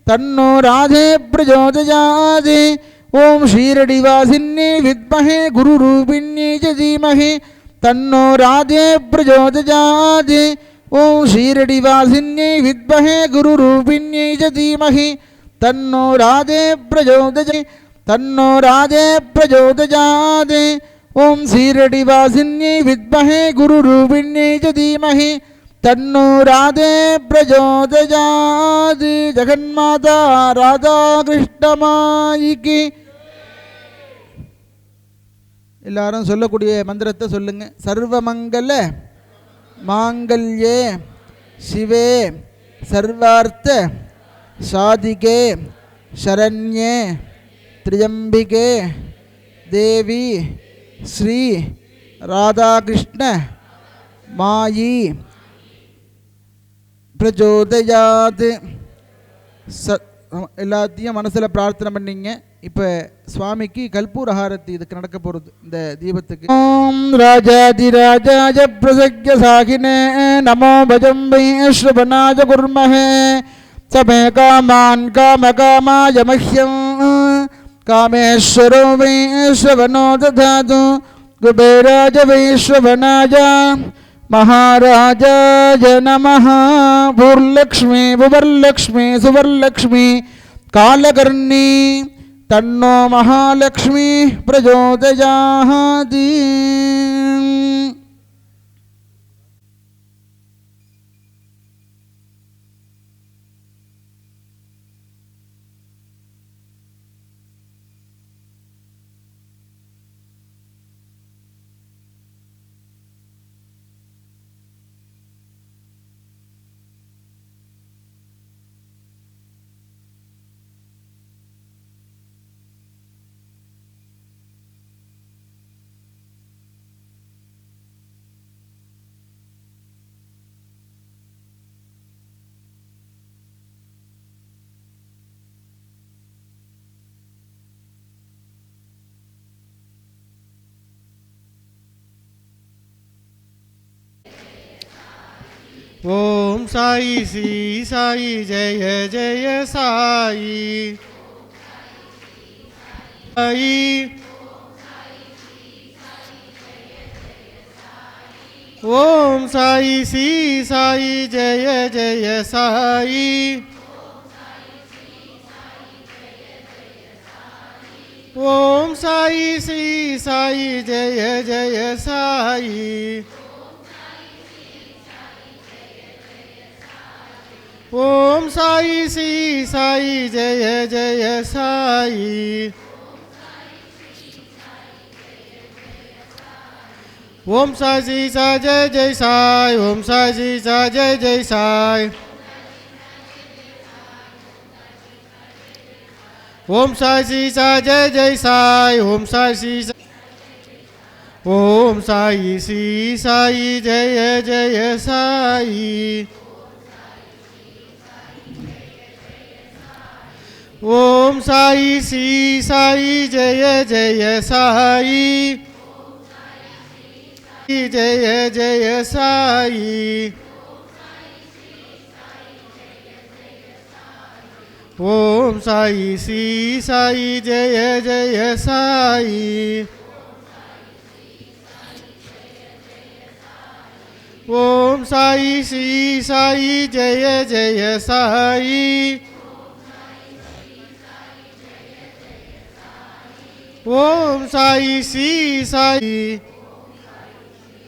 तन्नो राधे प्रचोदयात्। ओम शीरडिवासिन्यै विद्महे गुरुरूपिण्यै च धीमहि तन्नो राधे प्रचोदयात्। ओम शीरडिवासिन्यै विद्महे गुरुरूपिण्यै च धीमहि तन्नो राधे प्रचोदयात्। तन्नो राधे प्रचोदयात्। ओम शीरडिवासिन्यै विद्महे गुरुरूपिण्यै च धीमहि तन्नो राधे प्रचोदयात्। जगन्माता राधा कृष्ण माई की। எல்லாரும் சொல்லக்கூடிய மந்திரத்தை சொல்லுங்க. சர்வமங்கல மாங்கல்யே சிவே சர்வார்த்த சாதிகே சரண்யே திரியம்பிகே தேவி ஸ்ரீ ராதாகிருஷ்ண மாயி பிரச்சோதயாத். எல்லாத்தையும் மனசில் பிரார்த்தனை பண்ணிங்க. இப்போ சுவாமிக்கு கல்பூர ஹாரத்தி இதுக்கு நடக்க போகிறது இந்த தீபத்துக்கு. ஓம் ராஜாதிராஜாய பிரசக்ய சாகினே நமோ பஜம் வை ஸ்ரவணாய குர்மஹே சமே காமான் காமகாமாய மஹ்யம் காமேஸ்வரோ வை ஸ்ரவணோ ததாது குபேராஜ வை ஸ்ரவணாய महाराजाय नमः। भूर्लक्ष्मी भुवर्लक्ष्मी सुवर्लक्ष्मी कालकर्णी तन्नो महालक्ष्मी प्रचोदयात्। ஓம் சாயி ஸ்ரீ சாயி ஜெய ஜெய சாயி சாயி ஓம் சாயி ஸ்ரீ சாயி ஜெய ஜெய சாயி ஓம் சாயி ஸ்ரீ சாயி ஜெய ஜெய சாயி ஓம் சாயி ஸ்ரீ சாயி ஜெய ஜெய சாயி ஓம் சாய் ஸ்ரீ சாய் ஜெய ஜெய சாய் ஓம் சாய் ஸ்ரீ சாய் ஜெய ஜெய சாய் ஓம் சாய் ஸ்ரீ சாய் ஜெய ஜெய சாய் ஓம் சாய் ஸ்ரீ ஓம் சாயி ஸ்ரீ சாயி ஜெய ஜெய சாயி ஓம் சாயி ஸ்ரீ சாயி ஜெய ஜெய சாயி ஜெய ஜெய சாயி ஓம் சாயி ஸ்ரீ சாயி ஜெய ஜெய சாயி ஓம் சாயி ஸ்ரீ சாயி ஜெய ஜெய சாயி ஓம் சாயி ஸ்ரீ சாயி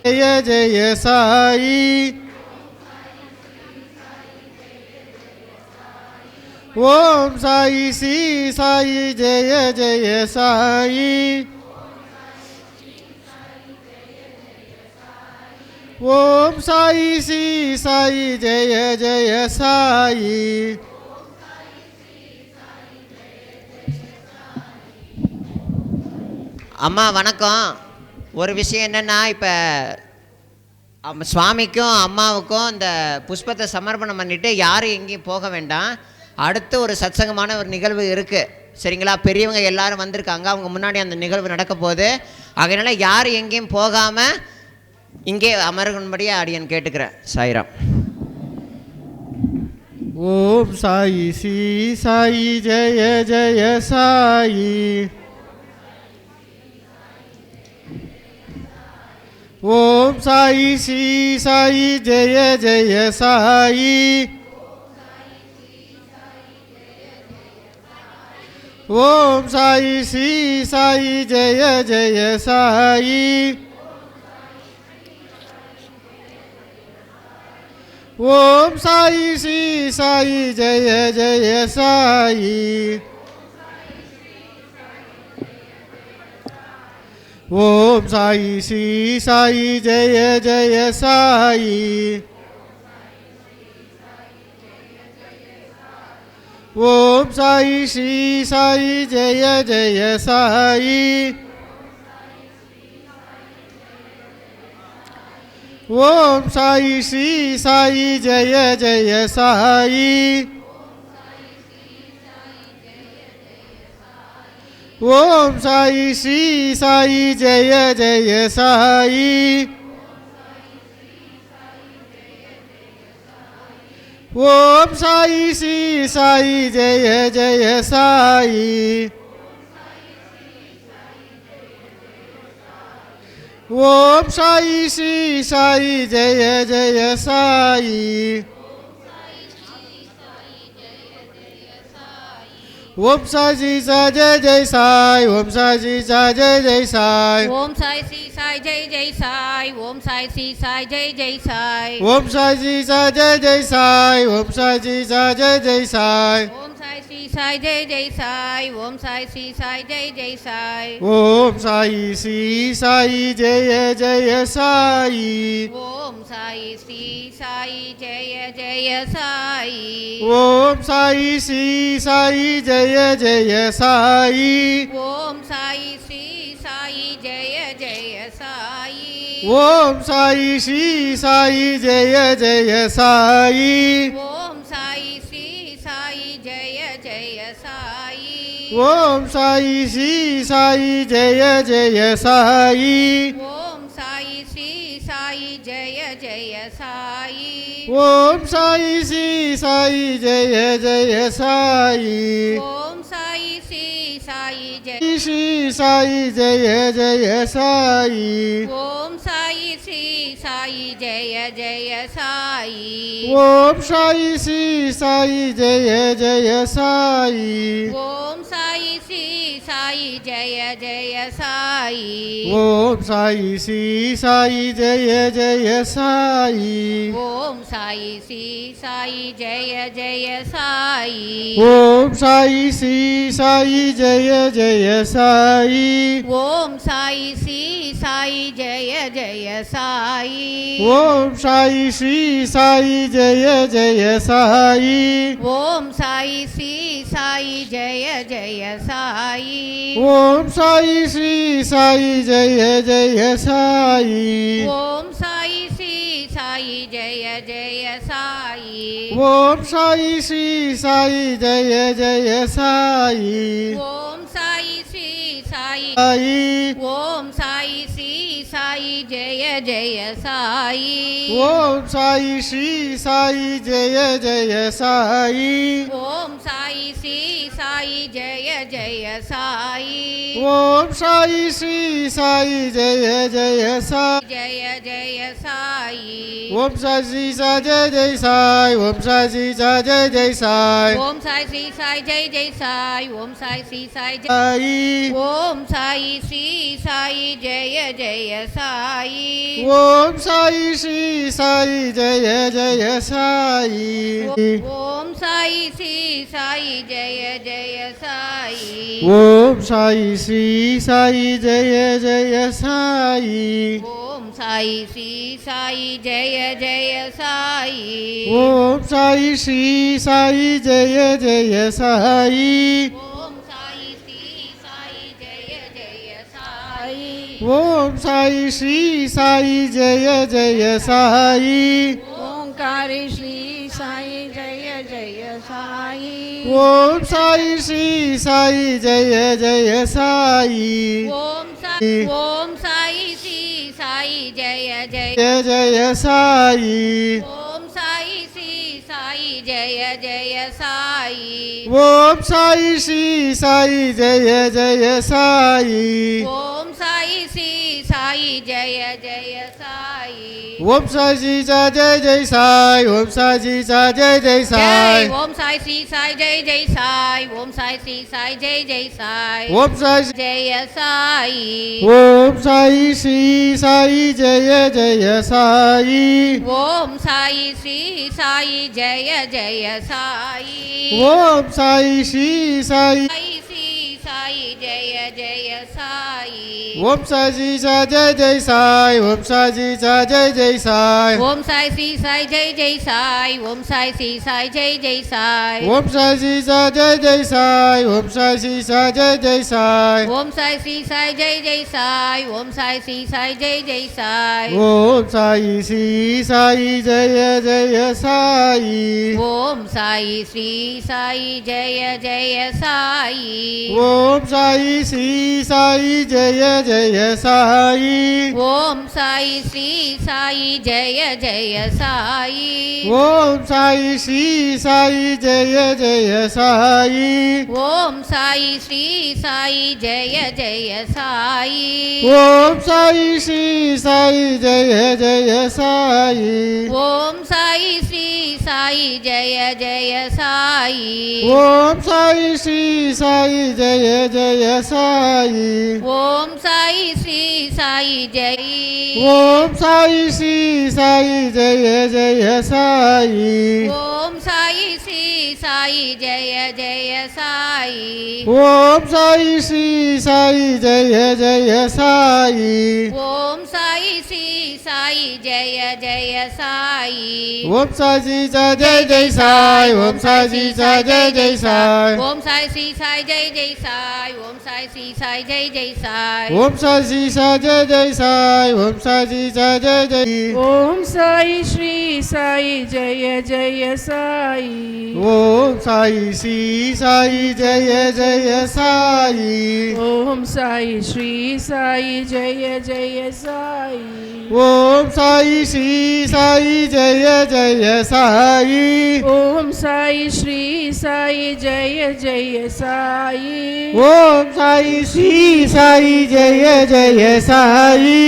ஜெய ஜெய சாயி ஓம் சாயி ஸ்ரீ சாயி ஜெய ஜெய சாயி ஓம் சாயி ஸ்ரீ சாயி ஜெய ஜெய சாயி அம்மா வணக்கம். ஒரு விஷயம் என்னென்னா, இப்போ சுவாமிக்கும் அம்மாவுக்கும் இந்த புஷ்பத்தை சமர்ப்பணம் பண்ணிவிட்டு யாரும் எங்கேயும் போக வேண்டாம். அடுத்து ஒரு சத்சங்கமான ஒரு நிகழ்வு இருக்குது, சரிங்களா? பெரியவங்க எல்லாரும் வந்திருக்காங்க, அவங்க முன்னாடி அந்த நிகழ்வு நடக்க போகுது. அதனால் யாரும் எங்கேயும் போகாமல் இங்கே அமரும்படியாக அடியன் கேட்டுக்கிறேன். சாய்ராம். ஓம் சாயி ஸ்ரீ சாயி ஜெய ஜெய சாயி ஓம் சாயி ஸ்ரீ சாயி ஜெய ஜெய சாயி ஓம் சாயி ஸ்ரீ சாயி ஜெய ஜெய சாயி ஓம் சாயி ஸ்ரீ சாயி ஜெய ஜெய சாயி ஓம் சாயி ஸ்ரீ சாயி ஜெய ஜெய சாயி ஓம் சாயி ஸ்ரீ சாயி ஜெய ஜெய சாயி ஓம் சாயி ஸ்ரீ சாயி ஜெய ஜெய சாயி ஓம் சாயி ஸ்ரீ சாயி ஜெய ஜெய சாயி ஓம் சாயி ஸ்ரீ சாயி ஜெய ஜெய சாயி ஓம் சாயி ஸ்ரீ சாயி ஜெய ஜெய சாயி ஓம் சாய் ஸ்ரீ சாய் ஜெய ஜெய சாய் ஓம் சாய் ஸ்ரீ சாய் ஜெய ஜெய சாய் ஓம் சாய் ஸ்ரீ சாய் ஜெய ஜெய சாய் ஓம் சாய் ஸ்ரீ சாய் ஜெய ஜெய சாய் ஓம் சாய் ஸ்ரீ சாய் ஜெய ஜெய சாய் ஓம் சாய் ஸ்ரீ சாய் ஜெய ஜெய சாய் ஓம் சாய் ஸ்ரீ சாய் ஜெய ஜெய சாய் ஓம் சாய் ஸ்ரீ சாய் ஜெய ஜெய சாய் ஓம் சாயி ஸ்ரீ சாயி ஜெய ஜெய சாயி ஓம் சாய் ஸ்ரீ சாய் ஜெய ஜெய சாய் ஓம் சாயி ஸ்ரீ சாயி ஜெய ஜெய சாயி ஓம் சாய் ஸ்ரீ சாய் ஜெய ஜெய சாய் ஓம் சாயி ஸ்ரீ சாயி ஜெய ஜெய சாயி ஓம் சாய் ஸ்ரீ சாய் ஜெய ஜெய சாய் ஓம் சாயி ஸ்ரீ சாயி ஜெய ஜெய சாயி ஓம் சாய் ஸ்ரீ சாய் ஜெய जय जय साई ओम साई श्री साई जय जय साई ओम साई श्री साई जय श्री साई जय जय साई ओम साई श्री साई जय जय साई ओम साई श्री साई जय जय साई ओम साई श्री साई जय जय साई ओम साई श्री साई जय जय साई ओम साई श्री साई जय जय साई ओम साई श्री साई जय जय साई ओम साई श्री साई जय जय साई ओम साई श्री साई जय जय साई ओम साई श्री साई जय जय साई ओम साई श्री साई जय जय साई ओम साई श्री साई जय जय साई ओम साई श्री साई जय जय साई ओम साई श्री साई साई ओम साई श्री साई जय जय साई ओम साई श्री साई जय जय साई ओम साई श्री साई जय जय साई ओम साई श्री साई जय जय साई जय जय साई ओम साई श्री साई जय जय साई ओम साई श्री साई जय जय साई ओम साई श्री साई जय जय साई ओम साई श्री साई जय साई ओम साई श्री साई जय जय साई ओम साई श्री साई जय जय साई ओम साई श्री साई जय जय साई ओम साई श्री साई जय जय साई ओम साई श्री साई जय जय साई ओम साई श्री साई जय जय साई ओम साई श्री साई जय जय साई ओम साई श्री साई जय जय साई ओंकार श्री साई जय जय साई ओम साई श्री साई जय जय साई ओम साई श्री साई जय जय जय जय साई ओम साई श्री साई जय जय साई ओम साई श्री साई जय जय साई ओम साई श्री साई जय जय साई ओम साई श्री साई जय जय साई ओम साई श्री साई जय जय साई जय ओम साई श्री साई जय जय साई ओम साई श्री साई जय जय साई ओम साई जय साई ओम साई श्री साई जय जय साई ओम साई श्री साई जय जय साई ओम साई श्री साई साई श्री साई जय जय साई ओम साई श्री साई जय जय साई ओम साई श्री साई जय जय साई ओम साई श्री साई जय जय साई ओम साई श्री साई जय जय साई ओम साई श्री साई जय जय साई ओम साई श्री साई जय जय साई ओम साई श्री साई जय जय साई ओम साई श्री साई जय जय साई ओम साई श्री साई जय जय साई ओम साई श्री साई जय जय साई ओम साई श्री साई जय जय साई ओम साई श्री साई जय जय साई ओम साई श्री साई जय जय साई ओम साई श्री साई जय जय साई ओम साई श्री साई जय जय साई ओम साई श्री साई जय जय साई ओम साई श्री साई जय जय साई ओम साई श्री साई जय ओम साई श्री साई जय जय साई ओम साई श्री साई जय जय साई ओम साई श्री साई जय जय साई ओम साई श्री साई जय जय साई ओम साई श्री साई जय जय साई ओम साई श्री साई जय जय साई ओम साई श्री साई जय जय साई ओम साई श्री साई जय जय साई ओम साई श्री साई जय जय साई ओम సాయి సాయి జయ జయ ఓం సాయి శ్రీ సాయి జయ జయ సాయి ఓం సాయి శ్రీ సాయి జయ జయ సాయి ఓం సాయి శ్రీ సాయి జయ జయ సాయి ఓం సాయి శ్రీ సాయి జయ జయ సాయి ఓం సాయి శ్రీ సాయి జయ జయ సాయి ఓం సాయి శ్రీ సాయి జయ జయ సాయి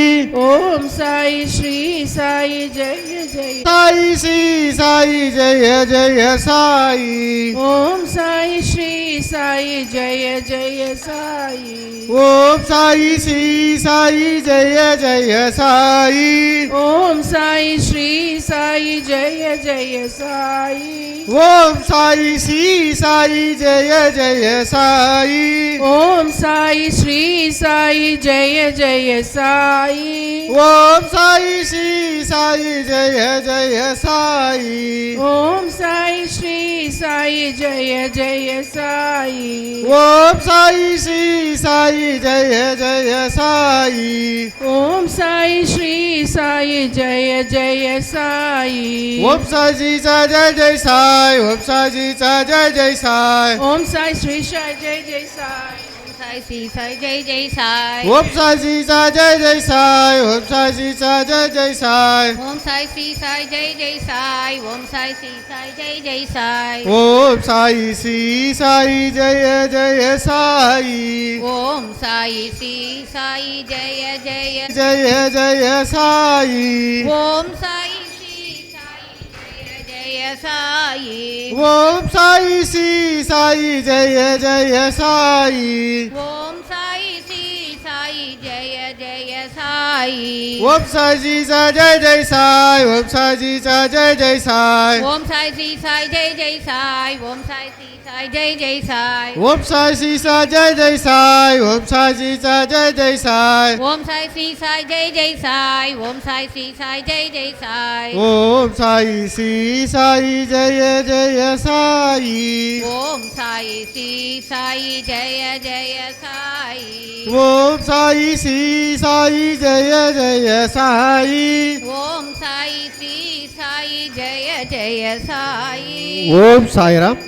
ఓం సాయి శ్రీ సాయి జయ జయ సాయి శ్రీ సాయి జయ జయ సాయి ఓం సాయి శ్రీ సాయి జయ జయ సాయి ఓం సాయి శ్రీ సాయి జయ జయ సాయి ఓం సాయి శ్రీ సాయి జయ జయ సాయి ఓం సాయి శ్రీ సాయి జయ జయ సాయి ఓం సాయి శ్రీ సాయి జయ జయ సాయి ఓం సాయి శ్రీ సాయి జయ జయ సాయి ఓం సాయి శ్రీ సాయి జయ జయ సాయి ఓం సాయి శ్రీ సాయి జయ జయ సాయి ఓం సాయి శ్రీ సాయి జయ జయ సాయి ఓం సాయి శ్రీ సాయి జయ జయ సాయి ఓం సాయి శ్రీ సాయి జయ జయ సాయి ఓం సాయి శ్రీ సాయి జయ జయ సాయి సాయి శ్రీ సాయి జై జై సాయి ఓం సాయి శ్రీ సాయి జయ జయ సాయి ఓం సాయి శ్రీ సాయి జయ జయ సాయి ఓం సాయి శ్రీ సాయి జై జై సాయి ఓం సాయి శ్రీ సాయి జై జై సాయి ఓం సాయి శ్రీ సాయి జయ జయ సాయి ఓం సాయి శ్రీ సాయి జయ జయ జయ జయ సాయి ఓం సాయి శ్రీ సాయి జయ జయ సాయి ఓం సాయి శ్రీ సాయి జయ జయ సాయి ఓం సాయి శ్రీ సాయి జయ జయ సాయి ఓం సాయి శ్రీ సాయి జయ జయ సాయి ఓం సాయి శ్రీ సాయి జయ జయ సాయి ఓం సాయి శ్రీ సాయి జై జై సాయి ఓం సాయి శ్రీ సాయి జై జై సాయి ఓం సాయి శ్రీ సాయి జయ జయ సాయి ఓం సాయి శ్రీ సాయి జయ జయ సాయి ఓం సాయి శ్రీ సాయి జై జై సాయి ఓం సాయి శ్రీ సాయి జై జై సాయి ఓం సాయి శ్రీ సాయి జయ జయ సాయి ఓం సాయి శ్రీ సాయి జయ జయ సాయి ఓం సాయి శ్రీ సాయి జయ జయ సాయి ఓం సాయి శ్రీ సాయి జయ జయ సాయి ఓం సాయిరామ్.